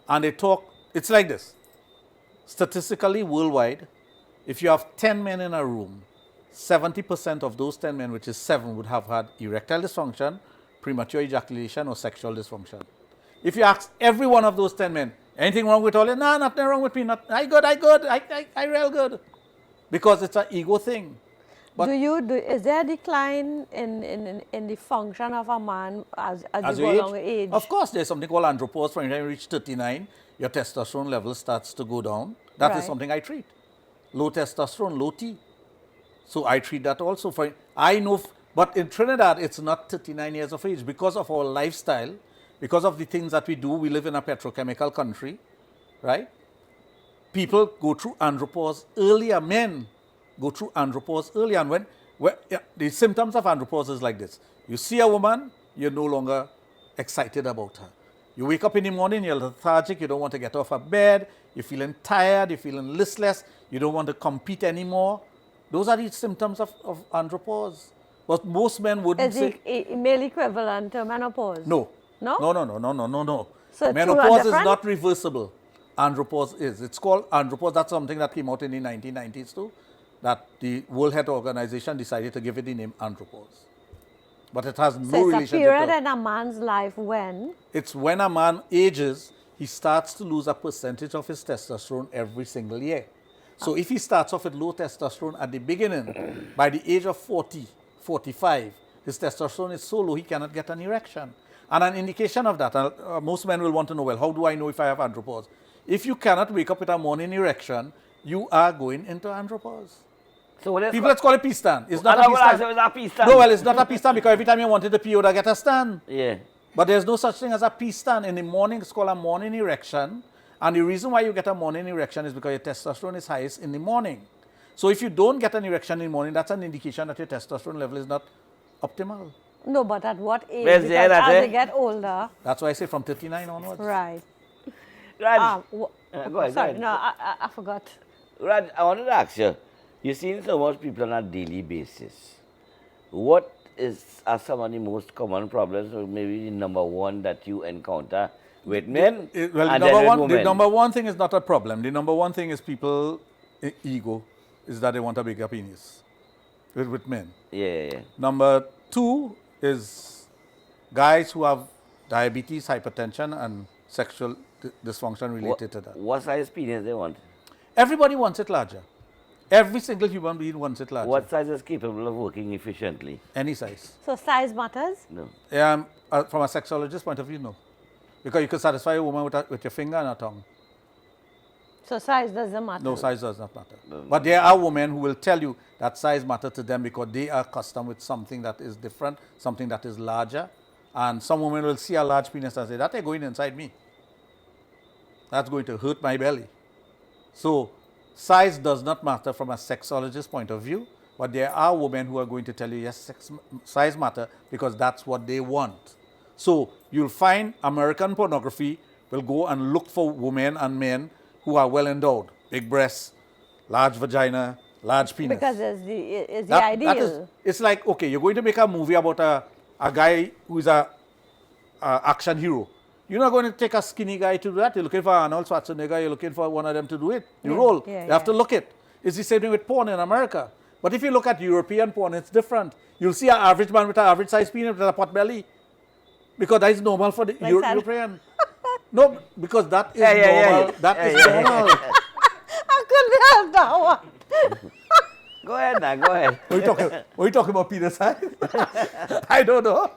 And they talk, it's like this. Statistically, worldwide, if you have 10 men in a room, 70% of those 10 men, which is 7, would have had erectile dysfunction, premature ejaculation, or sexual dysfunction. If you ask every one of those 10 men, anything wrong with all you? No, nothing wrong with me. I good, I real good. Because it's an ego thing. But is there a decline in the function of a man as you go along with age? Of course, there's something called andropause. From the time you reach 39, your testosterone level starts to go down. That is Right. something I treat. Low testosterone, low T. So I treat that also. But in Trinidad, it's not 39 years of age. Because of our lifestyle, because of the things that we do, we live in a petrochemical country, right? People go through andropause earlier. Men go through andropause earlier. And the symptoms of andropause is like this. You see a woman, you're no longer excited about her. You wake up in the morning, you're lethargic, you don't want to get off of bed, you're feeling tired, you're feeling listless, you don't want to compete anymore. Those are the symptoms of andropause. But most men wouldn't Is say... it male equivalent to menopause? No. No? No. So two are Menopause is different? not reversible. Andropause is. It's called andropause. That's something that came out in the 1990s too, that the World Health Organization decided to give it the name andropause. But it has no So it's a relationship period to... in a man's life when... It's when a man ages, he starts to lose a percentage of his testosterone every single year. So if he starts off with low testosterone at the beginning, by the age of 40, 45, his testosterone is so low he cannot get an erection. And an indication of that, most men will want to know, well, how do I know if I have andropause? If you cannot wake up with a morning erection, you are going into andropause. So what is People, let's call it pee stand. It's not I a will pee ask stand. you, is that pee stand? No, well, it's not a pee stand because every time you wanted to pee, you would get a stand. Yeah. But there's no such thing as a pee stand. In the morning, it's called a morning erection. And the reason why you get a morning erection is because your testosterone is highest in the morning. So if you don't get an erection in the morning, that's an indication that your testosterone level is not optimal. No, but at what age? Where's Because there, as eh? they get older... That's why I say from 39 onwards. Right. Raj, Go ahead, sorry, go ahead. no, I forgot. Raj, I wanted to ask you, you've seen so much people on a daily basis. What are some of the most common problems, or maybe the number one that you encounter with men Well, and then with the women? number one thing is not a problem. The number one thing is people ego is that they want a bigger penis with men. Yeah. Number two is guys who have diabetes, hypertension, and sexual dysfunction related to that. What size penis they want? Everybody wants it larger. Every single human being wants it larger. What size is capable of working efficiently? Any size. So size matters? No. From a sexologist point of view, no. Because you can satisfy a woman with your finger and a tongue. So size doesn't matter? No, size does not matter. But there are women who will tell you that size matters to them because they are accustomed with something that is different, something that is larger. And some women will see a large penis and say, that ain't going inside me. That's going to hurt my belly. So size does not matter from a sexologist point of view, but there are women who are going to tell you, yes, size matter because that's what they want. So you'll find American pornography will go and look for women and men who are well endowed, big breasts, large vagina, large penis. Because it's the ideal. It's like, okay, you're going to make a movie about a guy who is a action hero. You're not going to take a skinny guy to do that. You're looking for Arnold Schwarzenegger. You're looking for one of them to do it. You role. You have to look it. It's the same thing with porn in America. But if you look at European porn, it's different. You'll see an average man with an average size penis with a pot belly. Because that is normal for the European. No, because that is normal. That is normal. I couldn't help that one. Go ahead now, go ahead. Are you talking about penis size? I don't know.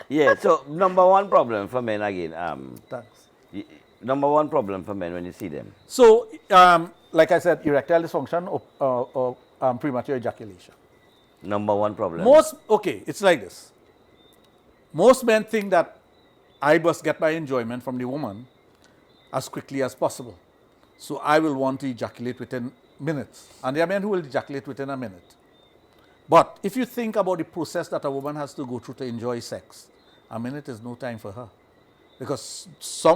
Yeah, so number one problem for men again. Thanks. Number one problem for men when you see them. So, like I said, erectile dysfunction or premature ejaculation. Number one problem. It's like this. Most men think that I must get my enjoyment from the woman as quickly as possible. So I will want to ejaculate within minutes. And there are men who will ejaculate within a minute. But if you think about the process that a woman has to go through to enjoy sex, a minute is no time for her. Because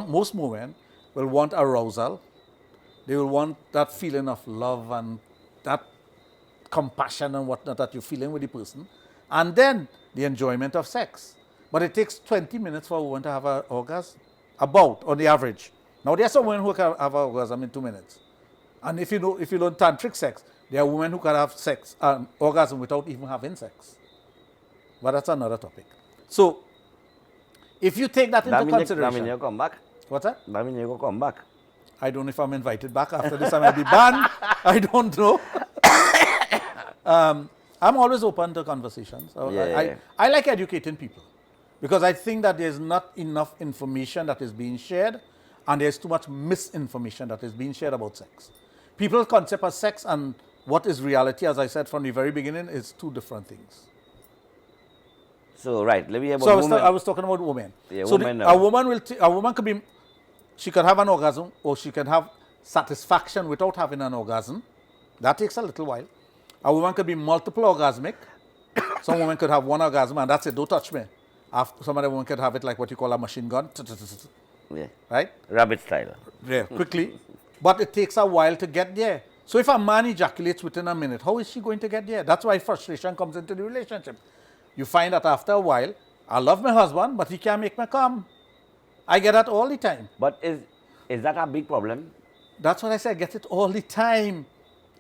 most women will want arousal. They will want that feeling of love and that compassion and whatnot that you're feeling with the person. And then the enjoyment of sex. But it takes 20 minutes for a woman to have an orgasm, about on the average. Now there are some women who can have an orgasm in 2 minutes. And if you learn tantric sex, there are women who can have sex and orgasm without even having sex. But that's another topic. So if you take that into consideration. That means you come back? What's that? That means you go come back? I don't know if I'm invited back after this. I might be banned. I don't know. I'm always open to conversations. So I like educating people. Because I think that there's not enough information that is being shared and there's too much misinformation that is being shared about sex. People's concept of sex and what is reality, as I said from the very beginning, is two different things. So, right, let me hear about women. I was talking about women. Yeah, so women a woman could be, she can have an orgasm or she can have satisfaction without having an orgasm. That takes a little while. A woman could be multiple orgasmic. Some women could have one orgasm and that's it, don't touch me. Some other women could have it like what you call a machine gun. Yeah. Right? Rabbit style. Yeah, quickly. But it takes a while to get there. So if a man ejaculates within a minute, how is she going to get there? That's why frustration comes into the relationship. You find that after a while, I love my husband, but he can't make me come. I get that all the time. But is that a big problem? That's what I say, I get it all the time.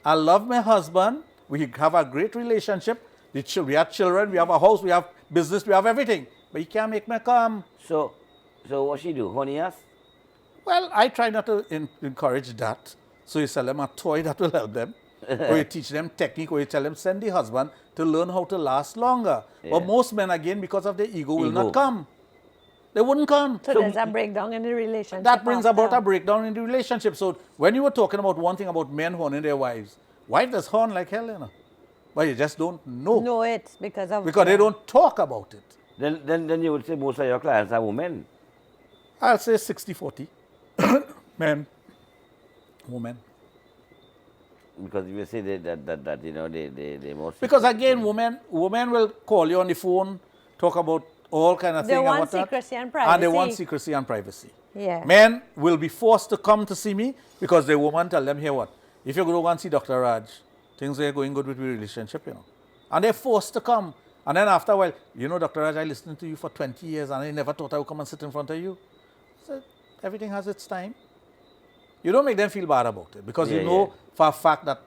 I love my husband. We have a great relationship. We have children, we have a house, we have business, we have everything. But he can't make me come. So what she do? Honey us? Well, I try not to encourage that. So you sell them a toy that will help them. Or you teach them technique, or you tell them send the husband to learn how to last longer. Yeah. But most men, again, because of their ego, will not come. They wouldn't come. So there's a breakdown in the relationship. That brings about a breakdown in the relationship. So when you were talking about one thing about men horning their wives, wife does horn like hell, you know. But you just don't know. Know it because they don't talk about it. Then you would say most of your clients are women. I'll say 60-40. Men, women. Because if you say that you know they most. Because again, women will call you on the phone, talk about all kind of things. They want secrecy and privacy. And they want secrecy and privacy. Yeah. Men will be forced to come to see me because the woman tell them, here what, if you go and see Dr. Raj, things are going good with your relationship, you know. And they're forced to come. And then after a while, you know, Dr. Raj, I listened to you for 20 years and I never thought I would come and sit in front of you. So everything has its time. You don't make them feel bad about it because you know for a fact that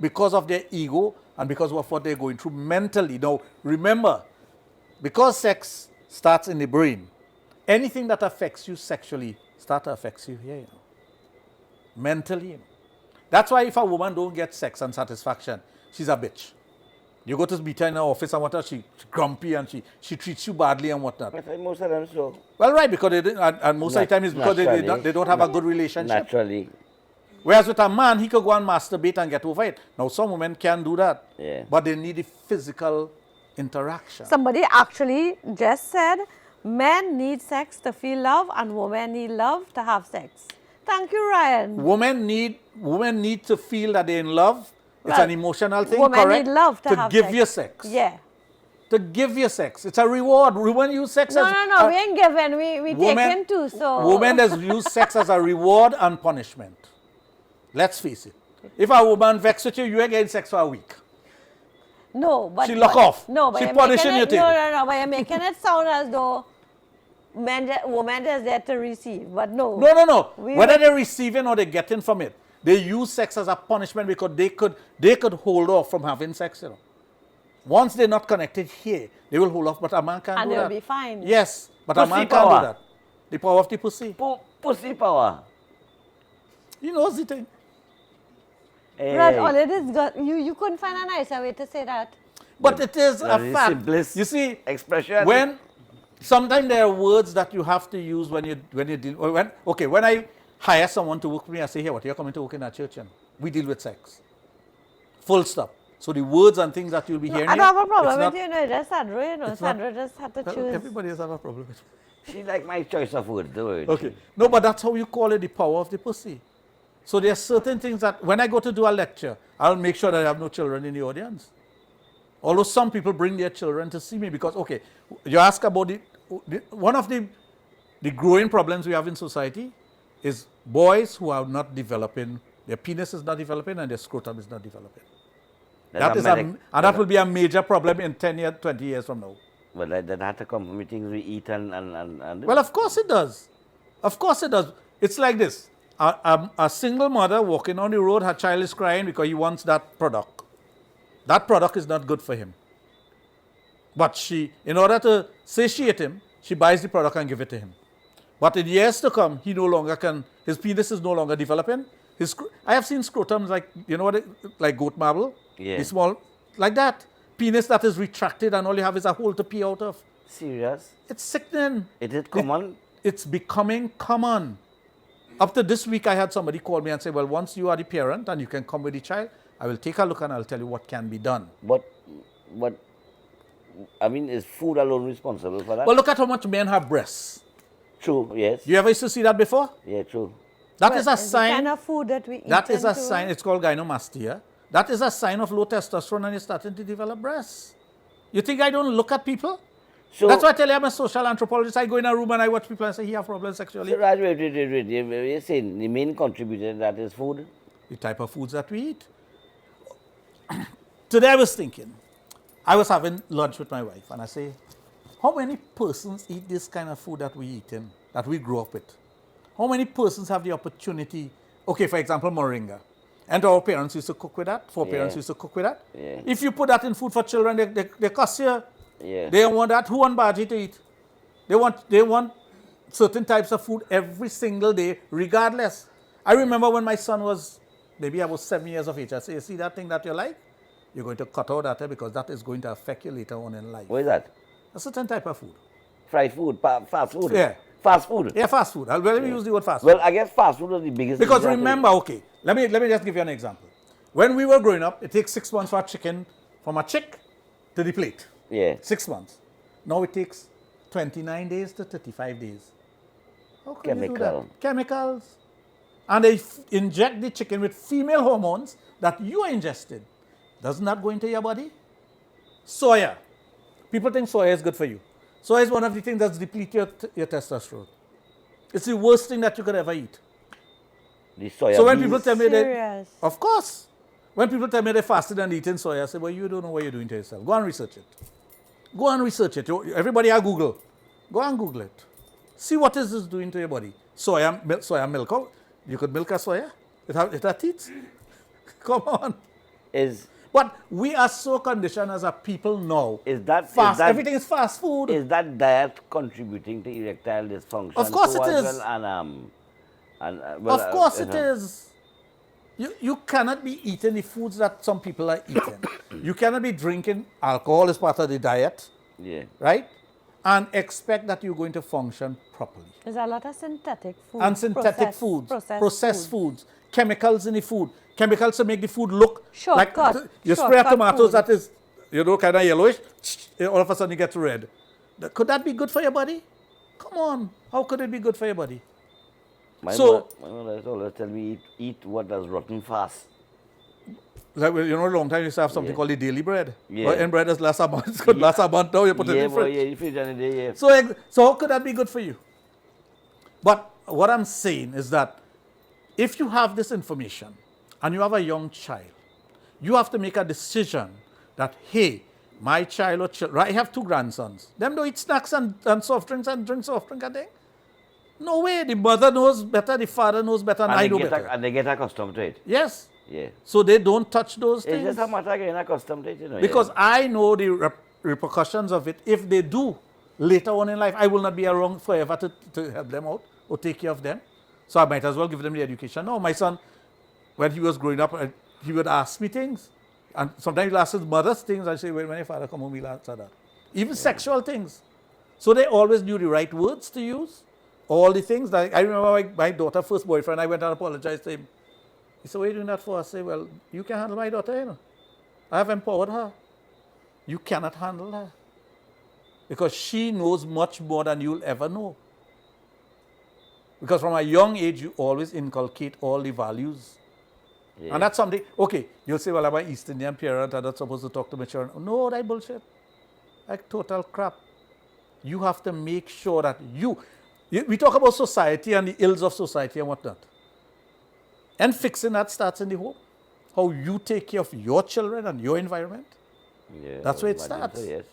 because of their ego and because of what they're going through mentally. Now, remember, because sex starts in the brain, anything that affects you sexually starts to affect you here, you know, mentally. You know. That's why if a woman don't get sex and satisfaction, she's a bitch. You go to meet her in her office and whatnot, she's grumpy and she treats you badly and whatnot. I think most of them so. Well, right, because and most of the time it's because they don't have a good relationship. Naturally. Whereas with a man, he could go and masturbate and get over it. Now, some women can do that, but they need the physical interaction. Somebody actually just said, men need sex to feel love and women need love to have sex. Thank you, Ryan. Women need to feel that they're in love. It's an emotional thing, women correct? Need love to have give sex. you sex. Yeah. To give you sex. It's a reward. Women use sex as... No, we ain't giving. We taking too, so... Women just use sex as a reward and punishment. Let's face it. If a woman vexes with you, you ain't getting sex for a week. No, but... She lock off. No, but she punishing you. No, but you're making it sound as though women is there to receive, but no. No. Whether they're receiving or they're getting from it, they use sex as a punishment because they could hold off from having sex, you know. Once they're not connected here, they will hold off, but a man can't do that. And they'll be fine. Yes, but Pussy a man power. can't do that. The power of the pussy. Pussy power. You know the thing. Hey. Right, all it is, you couldn't find a nicer way to say that. But it is a That is fact. simplest You see, expression. when sometimes there are words that you have to use when you deal. When I hire someone to work with me, I say, here, what, you're coming to work in our church, and we deal with sex. Full stop. So the words and things that you'll be hearing. I don't have a problem with not, just Sandra, Sandra just had to choose. Everybody has a problem with it. She like my choice of words, the word. Okay. No, but that's how you call it the power of the pussy. So there are certain things that when I go to do a lecture, I'll make sure that I have no children in the audience. Although some people bring their children to see me because, okay, you ask about one of the growing problems we have in society is boys who are not developing, their penis is not developing and their scrotum is not developing. That will be a major problem in 10 years, 20 years from now. Well, that had to come from the things we eat and Well, of course it does. Of course it does. It's like this. A single mother walking on the road, her child is crying because he wants that product. That product is not good for him. But she, in order to satiate him, she buys the product and give it to him. But in years to come, he no longer can, his penis is no longer developing. I have seen scrotums like, you know what, like goat marble? Yeah. The small, like that. Penis that is retracted and all you have is a hole to pee out of. Serious? It's sickening. Is it common? It's becoming common. Up to this week, I had somebody call me and say, well, once you are the parent and you can come with the child, I will take a look and I'll tell you what can be done. But I mean, is food alone responsible for that? Well, look at how much men have breasts. True, yes. You ever used to see that before? Yeah, true. That is a The sign. kind of food that we eat. That is a sign. It's called gynecomastia. That is a sign of low testosterone and you're starting to develop breasts. You think I don't look at people? So, That's why I tell you I'm a social anthropologist. I go in a room and I watch people and say, he have problems sexually. so Raj, wait. You're saying the main contributor to that is food? The type of foods that we eat. Today I was thinking, I was having lunch with my wife and I say, how many persons eat this kind of food that we eat in, that we grew up with? How many persons have the opportunity, okay, for example, moringa. And our parents used to cook with that, parents used to cook with that. Yeah. If you put that in food for children, they cost you. Yeah. They want that. Who want bhaji to eat? They want certain types of food every single day, regardless. I remember when my son was maybe about 7 years of age, I say, you see that thing that you like? You're going to cut out that because that is going to affect you later on in life. What is that? A certain type of food. Fried food, fast food? Yeah. Fast food? Yeah, fast food. Let me use the word fast food. Well, I guess fast food is the biggest Because example. remember, okay, let me just give you an example. When we were growing up, it takes 6 months for a chicken from a chick to the plate. Yeah. 6 months. Now it takes 29 days to 35 days. How can you do Chemical. that? Chemicals. And they inject the chicken with female hormones that you are ingested. Doesn't that go into your body? Soya. People think soya is good for you. Soya is one of the things that deplete your testosterone. It's the worst thing that you could ever eat. The soya So when beans. people tell me that, Serious. of course, when people tell me they fasted and eating soya, I say, well, you don't know what you're doing to yourself. Go and research it. Go and research it. Everybody have Google. Go and Google it. See what is this doing to your body. Soya milk. Oh, you could milk a soya? It has teeth? Come on. Is But we are so conditioned as a people now. Everything is fast food. Is that diet contributing to erectile dysfunction? Of course too it as is. Well, Of course it is. You cannot be eating the foods that some people are eating. You cannot be drinking alcohol as part of the diet, Yeah. right? And expect that you're going to function properly. There's a lot of synthetic food. And synthetic foods, processed food. foods, chemicals in the food, chemicals to make the food look like you spray shortcut tomatoes food. that is, kind of yellowish, all of a sudden you get red. Could that be good for your body? Come on, how could it be good for your body? My mother always tell me eat what does rotten fast. Like, a long time you used to have something called the daily bread. Yeah. But in bread is last a month. It's good last a month now, you put it in the fridge. Yeah, you fridge on the day, yeah. So how could that be good for you? But what I'm saying is that if you have this information and you have a young child, you have to make a decision that, hey, my child or children, I have 2 grandsons. Them don't eat snacks and soft drinks and drink soft drink and thing. No way. The mother knows better, the father knows better, and I know better. And they get accustomed to it. Yes. Yeah. So they don't touch those It's things. just a matter of getting accustomed to it, Because I know the repercussions of it. If they do later on in life, I will not be around forever to help them out or take care of them. So I might as well give them the education. No, my son, when he was growing up, he would ask me things. And sometimes he'll ask his mother's things. I say, when your father come home, he'll answer that. Even sexual things. So they always knew the right words to use. All the things. Like I remember my daughter's first boyfriend, I went and apologized to him. He said, what are you doing that for? I said, well, you can handle my daughter, I have empowered her. You cannot handle her. Because she knows much more than you'll ever know. Because from a young age, you always inculcate all the values. Yeah. And that's something, okay, you'll say, well, I'm an East Indian parent, I'm not supposed to talk to my children. No, that bullshit. Like total crap. You have to make sure that we talk about society and the ills of society and whatnot. And fixing that starts in the home. How you take care of your children and your environment. Yeah, that's where it starts. So, yes.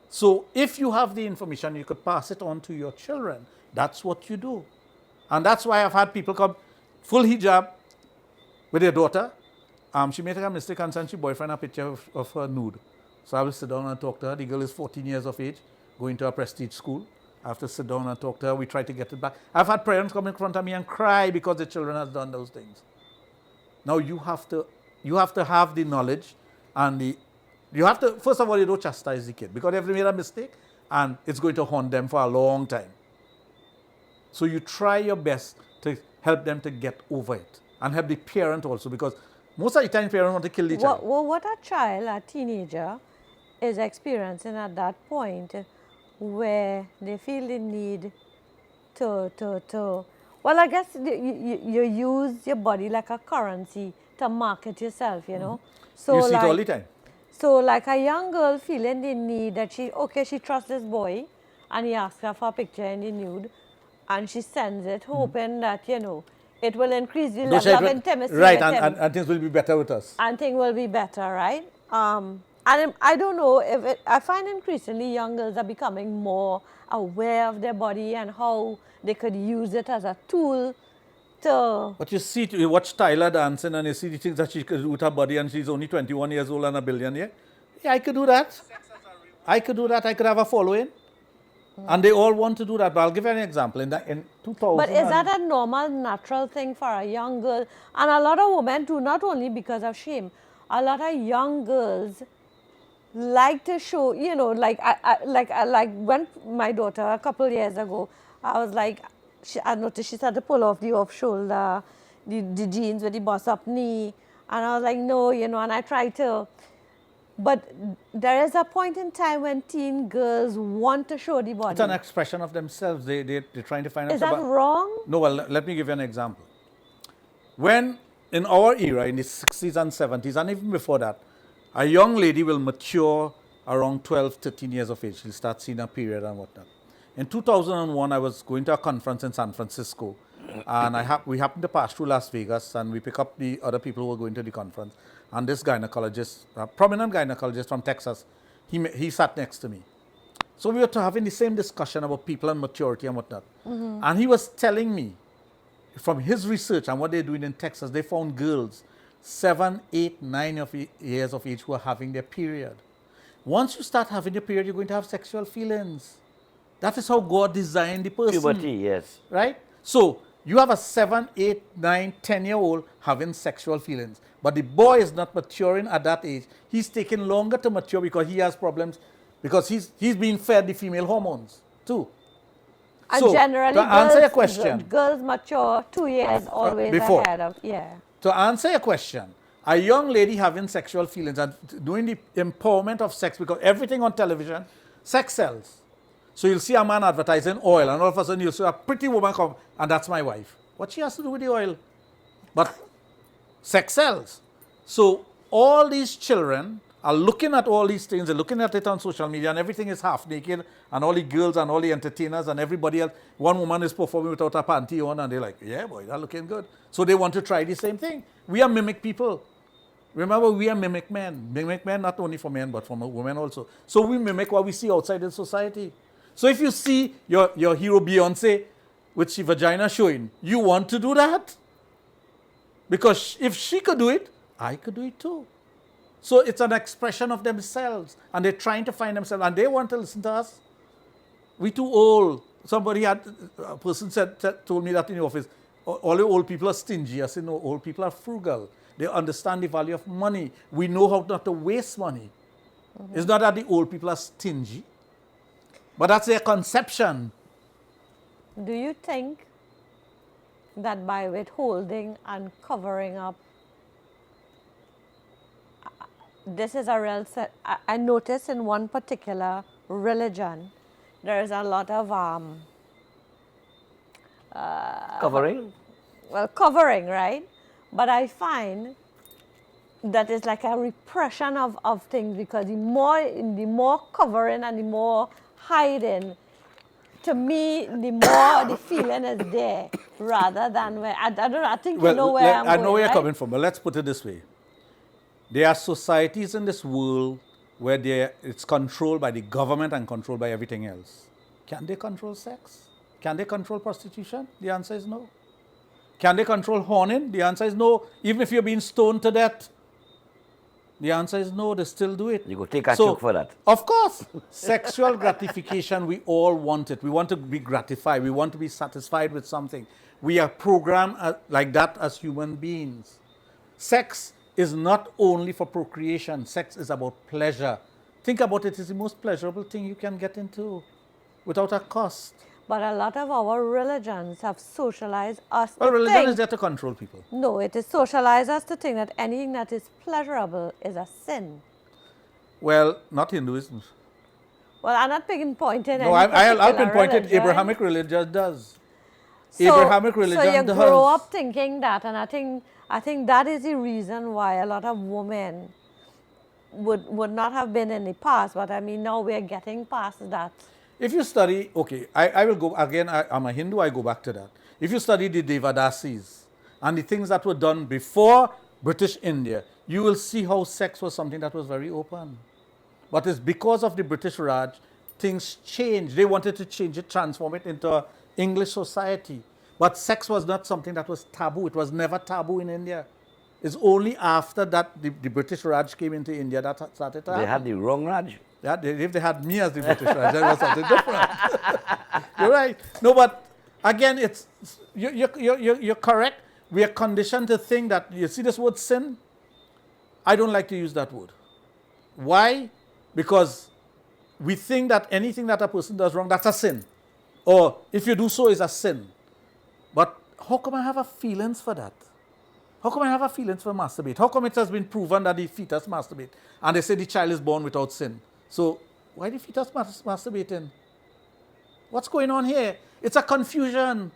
So if you have the information, you could pass it on to your children. That's what you do. And that's why I've had people come full hijab with their daughter. She made a mistake and sent her boyfriend a picture of her nude. So I will sit down and talk to her. The girl is 14 years of age, going to a prestige school. I have to sit down and talk to her. We try to get it back. I've had parents come in front of me and cry because the children has done those things. Now you have to have the knowledge and you have to, first of all, you don't chastise the kid because they've made a mistake and it's going to haunt them for a long time. So you try your best to help them to get over it and help the parent also because most of the time parents want to kill the child. Well, what a teenager is experiencing at that point where they feel the need to well, I guess you use your body like a currency to market yourself, So you see it all the time. So like a young girl feeling the need that she trusts this boy and he asks her for a picture in the nude and she sends it hoping that, it will increase the level of intimacy right, with him. and things will be better with us. And things will be better, right? And I don't know I find increasingly young girls are becoming more aware of their body and how they could use it as a tool to... But you watch Tyler dancing and you see the things that she could do with her body and she's only 21 years old and a billionaire. Yeah, I could do that. I could do that. I could have a following. And they all want to do that. But I'll give you an example. In 2000... But is that a normal, natural thing for a young girl? And a lot of women do, not only because of shame. A lot of young girls like to show, like when my daughter a couple years ago, I was like, I noticed she started to pull off the off shoulder, the jeans with the bust up knee, and I was like, no, and I tried to. But there is a point in time when teen girls want to show the body. It's an expression of themselves. They're trying to find out. Is that wrong? No, well, let me give you an example. When in our era, in the 60s and 70s, and even before that, a young lady will mature around 12, 13 years of age. She'll start seeing her period and whatnot. In 2001, I was going to a conference in San Francisco, and we happened to pass through Las Vegas, and we pick up the other people who were going to the conference. And this gynecologist, a prominent gynecologist from Texas, He sat next to me. So we were having the same discussion about people and maturity and whatnot. And he was telling me from his research and what they're doing in Texas, they found girls 7, 8, 9 years of age who are having their period. Once you start having your period, you're going to have sexual feelings. That is how God designed the person. Puberty, yes. Right? So you have a 7, 8, 9, 10-year-old having sexual feelings. But the boy is not maturing at that age. He's taking longer to mature because he has problems, because he's being fed the female hormones too. And So, generally, to answer your question, girls mature 2 years always before. ahead of, yeah. To answer your question, a young lady having sexual feelings and doing the empowerment of sex, because everything on television, sex sells. So you'll see a man advertising oil, and all of a sudden you'll see a pretty woman come, and that's my wife. What she has to do with the oil? But sex sells. So all these children are looking at all these things, they're looking at it on social media, and everything is half naked, and all the girls and all the entertainers and everybody else. One woman is performing without a panty on, and they're like, yeah, boy, that's looking good. So they want to try the same thing. We are mimic people. Remember, we are mimic men. Mimic men not only for men, but for women also. So we mimic what we see outside in society. So if you see your hero Beyonce with her vagina showing, you want to do that? Because if she could do it, I could do it too. So it's an expression of themselves, and they're trying to find themselves, and they want to listen to us. We too old. A person told me that in the office, all the old people are stingy. I said, no, old people are frugal. They understand the value of money. We know how not to waste money. It's not that the old people are stingy, but that's their conception. Do you think that by withholding and covering up, this is a real set? I noticed in one particular religion, there is a lot of Covering? well, covering, right? But I find that it's like a repression of things, because the more covering and the more hiding, to me, the more the feeling is there, rather than where, I don't know, I think you know where I'm I going, know where you're right? coming from, but let's put it this way. There are societies in this world where it's controlled by the government and controlled by everything else. Can they control sex? Can they control prostitution? The answer is no. Can they control horning? The answer is no. Even if you're being stoned to death, the answer is no, they still do it. You go take a choke for that. Of course. Sexual gratification, we all want it. We want to be gratified. We want to be satisfied with something. We are programmed like that as human beings. Sex is not only for procreation. Sex is about pleasure. Think about it. It's the most pleasurable thing you can get into without a cost. But a lot of our religions have socialized us Well, to religion think, is there to control people. no, it is socialized us to think that anything that is pleasurable is a sin. Well, not Hinduism. Well, I'm not pinpointing No, any I'll particular pinpoint it. religion. Abrahamic religion does. So- Abrahamic religion So you does. grow up thinking that, and I think that is the reason why a lot of women would not have been in the past. But I mean, now we're getting past that. If you study, okay, I will go, again, I'm a Hindu, I go back to that. If you study the Devadasis and the things that were done before British India, you will see how sex was something that was very open. But it's because of the British Raj, things changed. They wanted to change it, transform it into English society. But sex was not something that was taboo. It was never taboo in India. It's only after that the British Raj came into India that started to happen. They had the wrong Raj. Yeah, if they had me as the British Raj, that was something different. You're right. No, but again, you're correct. We are conditioned to think that, you see this word sin? I don't like to use that word. Why? Because we think that anything that a person does wrong, that's a sin. Or if you do so, it's a sin. But how come I have a feelings for that? How come I have a feelings for masturbate? How come it has been proven that the fetus masturbate? And they say the child is born without sin. So why the fetus masturbating? What's going on here? It's a confusion.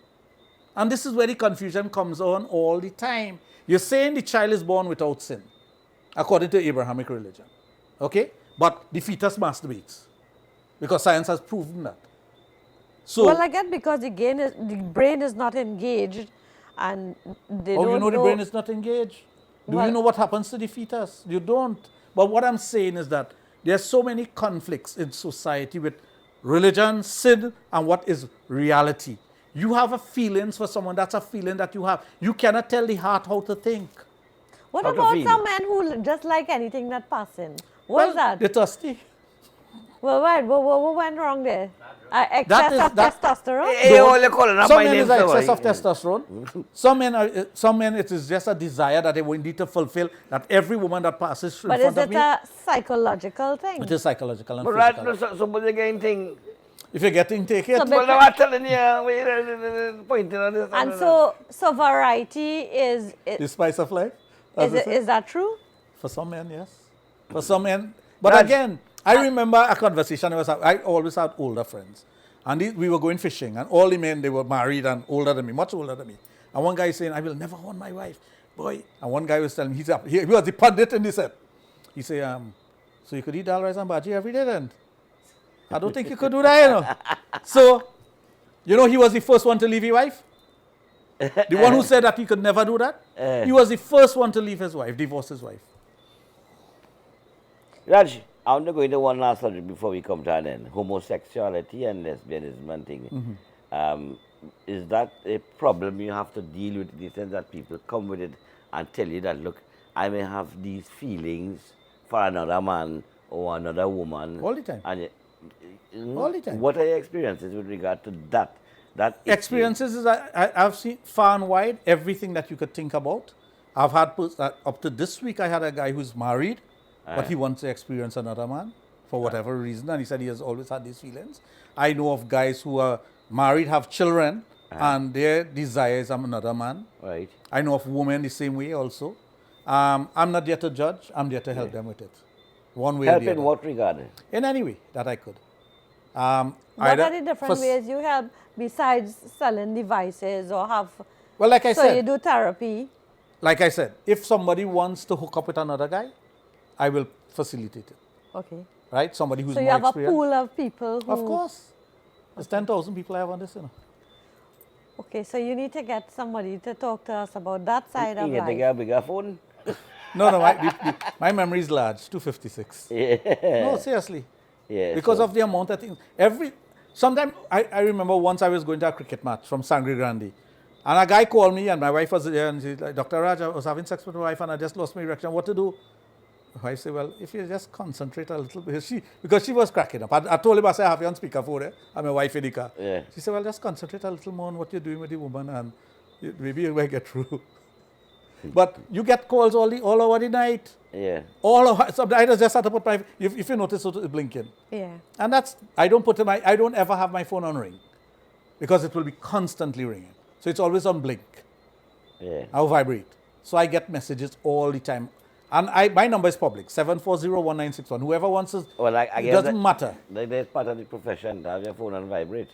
And this is where the confusion comes on all the time. You're saying the child is born without sin, according to Abrahamic religion. Okay? But the fetus masturbates, because science has proven that. So, Well, again, because the brain is not engaged, and they how do don't you know the brain is not engaged? Do Well- you know what happens to the fetus? You don't. But what I'm saying is that There's so many conflicts in society with religion, sin, and what is reality. You have a feelings for someone, that's a feeling that you have. You cannot tell the heart how to think. What How to about feel. some men who just like anything that passes? Well, What's that? they're thirsty. Well, right. What went wrong there? That Excess is- of that- testosterone? Hey, all you calling up Some my men name, is an so excess of yeah. testosterone. Some men it is just a desire that they will need to fulfill. That every woman that passes in But front is of it me, a psychological thing? it is psychological and But right, physical. no, somebody getting thing. If you're getting take it, So Well, no, I'm telling you, pointing on this. And so variety is the spice of life. is as they it say. is that true? For some men, yes. For some men, but Raj, again, I remember a conversation. I always had older friends, and we were going fishing, and all the men they were married and older than me, much older than me. And one guy saying, "I will never want my wife, boy." And one guy was telling me, he was the pundit in the set. He said, "So you could eat dal rice and bhaji every day then?" I don't think you could do that, you know. So, you know, he was the first one to leave his wife. The one who said that he could never do that. He was the first one to leave his wife, divorce his wife. Raj, I want to go into one last subject before we come to an end. Homosexuality and lesbianism and thing. Is that a problem you have to deal with in the sense that people come with it and tell you that, look, I may have these feelings for another man or another woman. All the time. And, All the time. What are your experiences with regard to that? That issue? Experiences is I've seen far and wide everything that you could think about. I've had up to this week I had a guy who's married, but he wants to experience another man for whatever reason, and he said he has always had these feelings. I know of guys who are married, have children, and their desire is another man. Right. I know of women the same way also. I'm not there to judge. I'm there to help them with it, one way Help or the in other. what regard? In any way that I could. What Either are the different for- ways you help besides selling devices or have? Well, like I So said, you do therapy. like I said, if somebody wants to hook up with another guy, I will facilitate it. Okay. Right? Somebody who's So you more have a experienced. pool of people who. Of course. There's 10,000 people I have on this, you know. Okay, so you need to get somebody to talk to us about that side You of get to life. get a bigger phone? No, my memory is large, 256. No, seriously. Yeah. Because so- of the amount of things. Sometimes I remember once I was going to a cricket match from Sangre Grande. And a guy called me and my wife was there and she's like, Dr. Raj, I was having sex with my wife and I just lost my erection. What to do? I said, well, if you just concentrate a little bit. Because she was cracking up. I told him, I said, I have you on speakerphone. Eh? I'm my wife in the car. Yeah. She said, well, just concentrate a little more on what you're doing with the woman and maybe you might get through. But you get calls all over the night. Yeah. I just had to put my, if you notice, it's blinking. Yeah. And I don't ever have my phone on ring because it will be constantly ringing. So it's always on blink. Yeah. I'll vibrate. So I get messages all the time. And my number is public, 740-1961. Whoever wants to, Well, I it guess doesn't matter. That's part of the profession to have your phone on vibrate.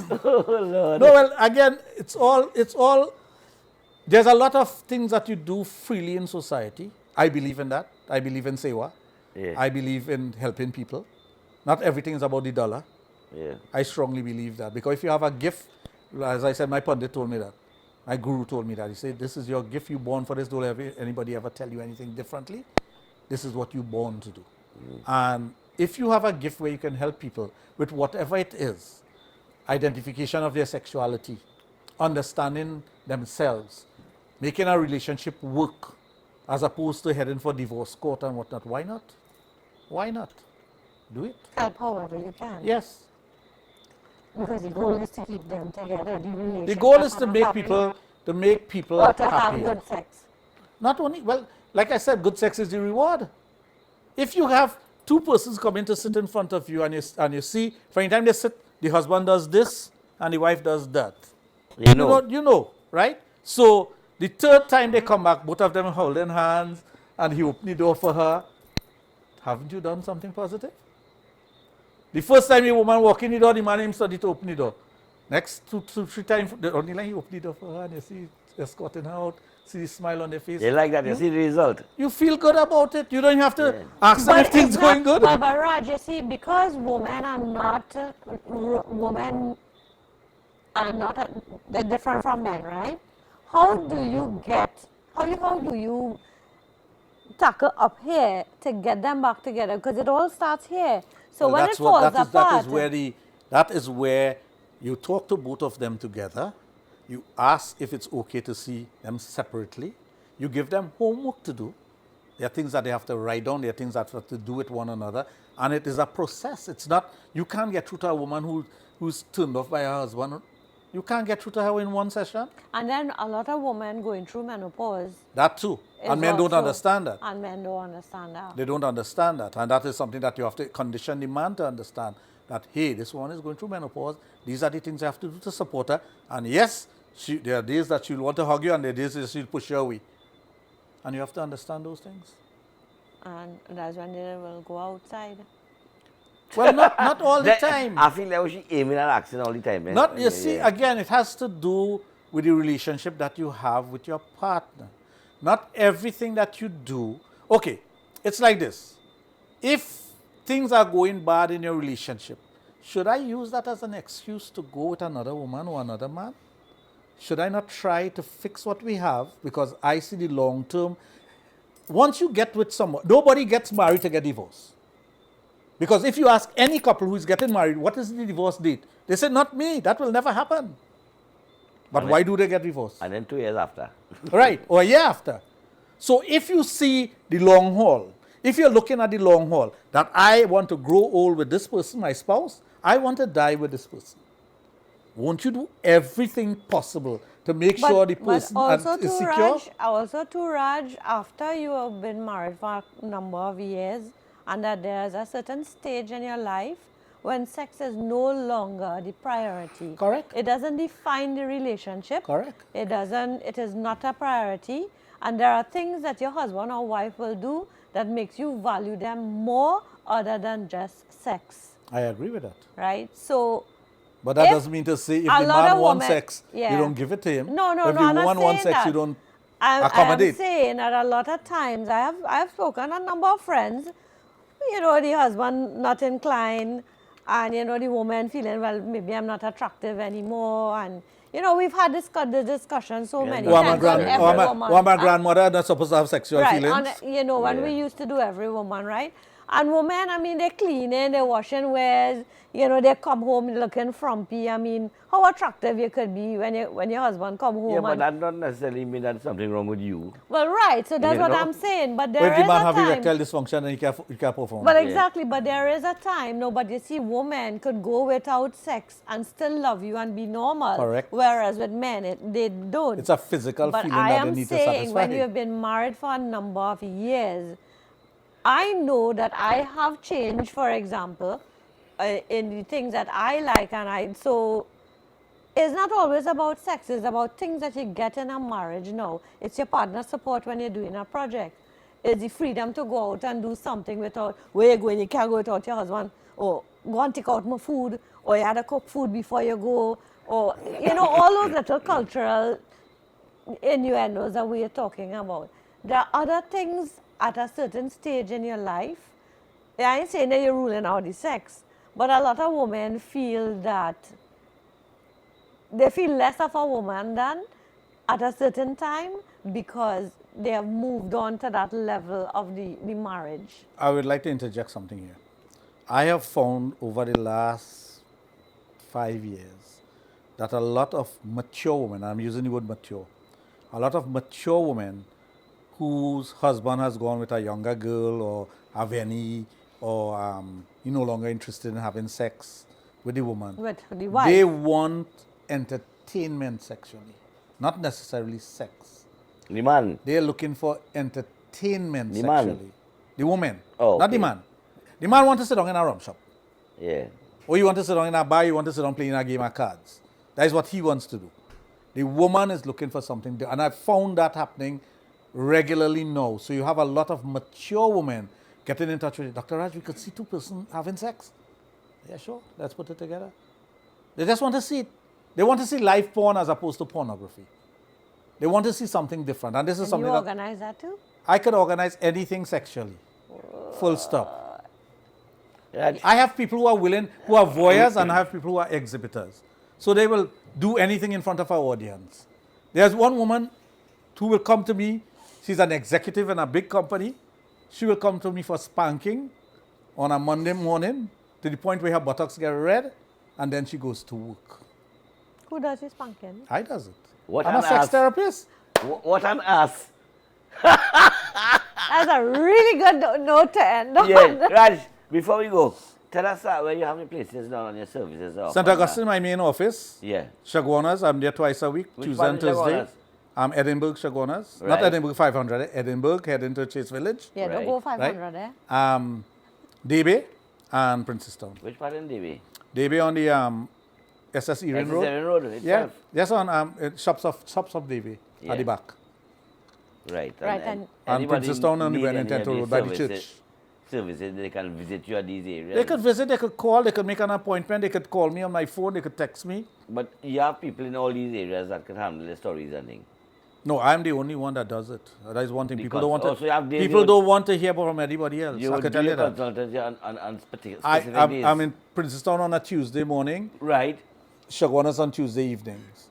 Oh, Lord. No, well, again, it's all, there's a lot of things that you do freely in society. I believe in that. I believe in sewa. Yeah. I believe in helping people. Not everything is about the dollar. Yeah. I strongly believe that. Because if you have a gift, as I said, my pundit told me that. My guru told me that. He said, this is your gift. You're born for this. Don't let anybody ever tell you anything differently. This is what you're born to do. And if you have a gift where you can help people with whatever it is, identification of their sexuality, understanding themselves, making a relationship work, as opposed to heading for divorce court and whatnot, why not? Why not? Do it. Help however you can. Yes. Because the goal is to keep them together. The goal is to make people or to have happier. good sex. Not only, well, like I said, good sex is the reward. If you have two persons coming to sit in front of you and you see, for any time they sit, the husband does this and the wife does that. You know. You know, right? So the third time they come back, both of them holding hands and he opened the door for her. Haven't you done something positive? The first time a woman walk in the door, the man him study to open the door. Next two, three times, the only line he open the door for her and you see escorting her out, see the smile on their face. They like that. You see the result. You feel good about it. You don't have to ask them if things it's going not- good. But Raj, you see, because women are not, they're different from men, right? How do you get how do you tackle up here to get them back together? Because it all starts here. So Well, when it that's what falls apart, that is where you talk to both of them together. You ask if it's okay to see them separately. You give them homework to do. There are things that they have to write down. There are things that they have to do with one another, and it is a process. It's not, you can't get through to a woman who's turned off by her husband. You can't get through to her in one session. and then a lot of women going through menopause. That too, and is men don't also- understand that. And men don't understand that. They don't understand that. And that is something that you have to condition the man to understand. That, hey, this one is going through menopause. These are the things I have to do to support her. And yes, there are days that she'll want to hug you and there are days that she'll push you away. And you have to understand those things. And that's when they will go outside. Well, not all the time. I feel like she aiming at action all the time. Eh? Not, you see, again, it has to do with the relationship that you have with your partner. Not everything that you do. Okay, it's like this. If things are going bad in your relationship, should I use that as an excuse to go with another woman or another man? Should I not try to fix what we have? Because I see the long term. Once you get with someone, nobody gets married to get divorced. Because if you ask any couple who is getting married, what is the divorce date? They say, not me, that will never happen. But why do they get divorced? And then 2 years after. Right, or a year after. So if you see the long haul, if you're looking at the long haul, that I want to grow old with this person, my spouse, I want to die with this person. Won't you do everything possible to make sure the person is secure? Also to Raj, after you have been married for a number of years, and that there's a certain stage in your life when sex is no longer the priority. Correct. It doesn't define the relationship. Correct. It is not a priority. And there are things that your husband or wife will do that makes you value them more other than just sex. I agree with that. Right? So But that doesn't mean to say if the man wants sex, you don't give it to him. No, if the I'm not woman wants saying sex, that. you don't I'm accommodate. saying that a lot of times I have spoken to a number of friends, you know, the husband not inclined, and you know the woman feeling, well, maybe I'm not attractive anymore, and you know we've had this discussion so many Or times. my grandmother not supposed to have sexual right, feelings. and, you know, when we used to do every woman, right? And women, I mean, they're cleaning, they're washing wares, you know, they come home looking frumpy. I mean, how attractive you could be when your husband come home. Yeah, but that don't necessarily mean that something wrong with you. Well, right, so that's You what know? I'm saying. But But there if is the man a have time. erectile dysfunction, then he can't perform. But exactly, but there is a time, no, but you see, women could go without sex and still love you and be normal. Correct. Whereas with men, they don't. It's a physical but feeling I that am they need to saying, satisfy. when you have been married for a number of years, I know that I have changed, for example, in the things that I like, and so it's not always about sex, it's about things that you get in a marriage now. It's your partner support when you're doing a project. It's the freedom to go out and do something without, where you're going, you can't go without your husband, or go and take out my food, or you had to cook food before you go, or, you know, all those little cultural innuendos that we are talking about. There are other things at a certain stage in your life. I ain't saying that you're ruling out the sex, but a lot of women feel that they feel less of a woman than at a certain time because they have moved on to that level of the marriage. I would like to interject something here. I have found over the last 5 years that a lot of mature women, I'm using the word mature, a lot of mature women whose husband has gone with a younger girl or have any, or no longer interested in having sex with the woman. With the wife. They want entertainment sexually, not necessarily sex. The man. They're looking for entertainment The man. sexually. The woman, Oh, not the okay. man. The man wants to sit down in a rum shop. Yeah. Or you want to sit down in a bar, you want to sit down playing a game of cards. That is what he wants to do. The woman is looking for something, and I've found that happening regularly now. So you have a lot of mature women getting in touch with you. Dr. Raj, we could see two persons having sex. Yeah, sure, let's put it together. They just want to see it. They want to see live porn as opposed to pornography. They want to see something different. And this is And something you that organize that too? I could organize anything sexually. Full stop. Yeah, I have people who are willing, who are voyeurs, and I have people who are exhibitors. So they will do anything in front of our audience. There's one woman, who will come to me. She's an executive in a big company. She will come to me for spanking on a Monday morning to the point where her buttocks get red, and then she goes to work. Who does his spanking? I does it. What I'm an a sex ass. therapist. What an ass. That's a really good note to end on. Yeah, Raj, before we go, tell us where you have the places down on your services. St. Augustine, my main office. Yeah. Shagwanas, I'm there twice a week, Which Tuesday part and is Thursday. Shagwanas? Edinburgh Shagwanas. Not Right. Edinburgh 500, Edinburgh, heading to Chase Village. Yeah, don't Right. go 500 eh? Debe and Princestown. Which part in DB? Debe on the SS Erin Road. Road. Road Yeah, itself. yes, on shops of Debe Yeah. at the back. Right. Right, and anybody Princestown on the need Bennington any of Road these by the services- church. Services, they can visit you at these areas. They could visit, they could call, they could make an appointment, they could call me on my phone, they could text me. But you have people in all these areas that can handle the stories and things. No, I'm the only one that does it. That is one thing. People Because don't want also you have to. days People you- don't want to hear from anybody else. You I would can do tell you your that. consultancy on specific I'm days. in Princeton on a Tuesday morning. Right. Shagwanas on Tuesday evenings.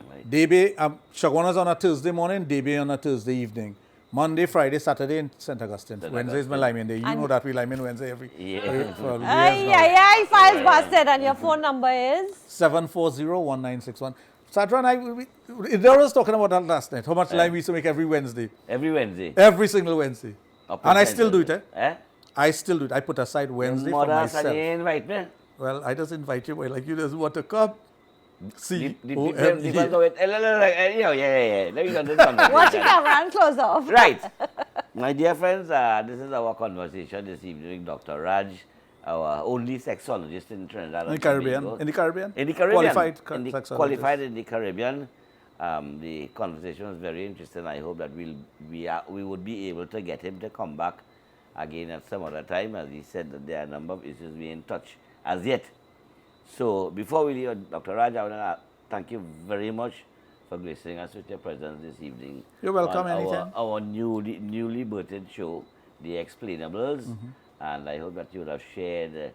Right. Debe, Shagwanas on a Thursday morning. Debe on a Thursday evening. Monday, Friday, Saturday in St. Augustine. St. Wednesday is my Augustine. Lyman Day. You And- know that we Lyman Wednesday every Yeah. for years Ay, now. ay, ay, files busted. And your phone number is? 740-1961. Sadra and I, Idara was talking about that last night. How much lime we used to make every Wednesday. Every Wednesday. Every single Wednesday. Up And I until still do it, eh? Eh? I still do it. I put aside Wednesday for Mother myself. Sunny invite me. Well, I just invite you, but like you just want to come. See, Depends on it. Yeah. Let me go to the conversation. Watch your camera and close off. Right. My dear friends, this is our conversation this evening with Dr. Raj, our only sexologist in Trinidad in the and Caribbean. Tobago. In the Caribbean? In the Caribbean. Qualified sexologist. Qualified in the Caribbean. The conversation was very interesting. I hope that we would be able to get him to come back again at some other time. As he said, that there are a number of issues we're in touch as yet. So before we leave, Dr. Raj, I want to thank you very much for gracing us with your presence this evening. You're welcome on anytime. Our newly birthed show, The Explainables. And I hope that you would have shared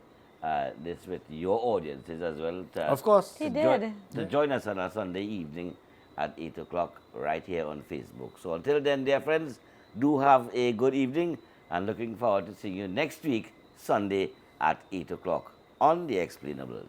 this with your audiences as well. Of course. He To did. join us on a Sunday evening at 8 o'clock right here on Facebook. So until then, dear friends, do have a good evening and looking forward to seeing you next week, Sunday at 8 o'clock on The Explainables.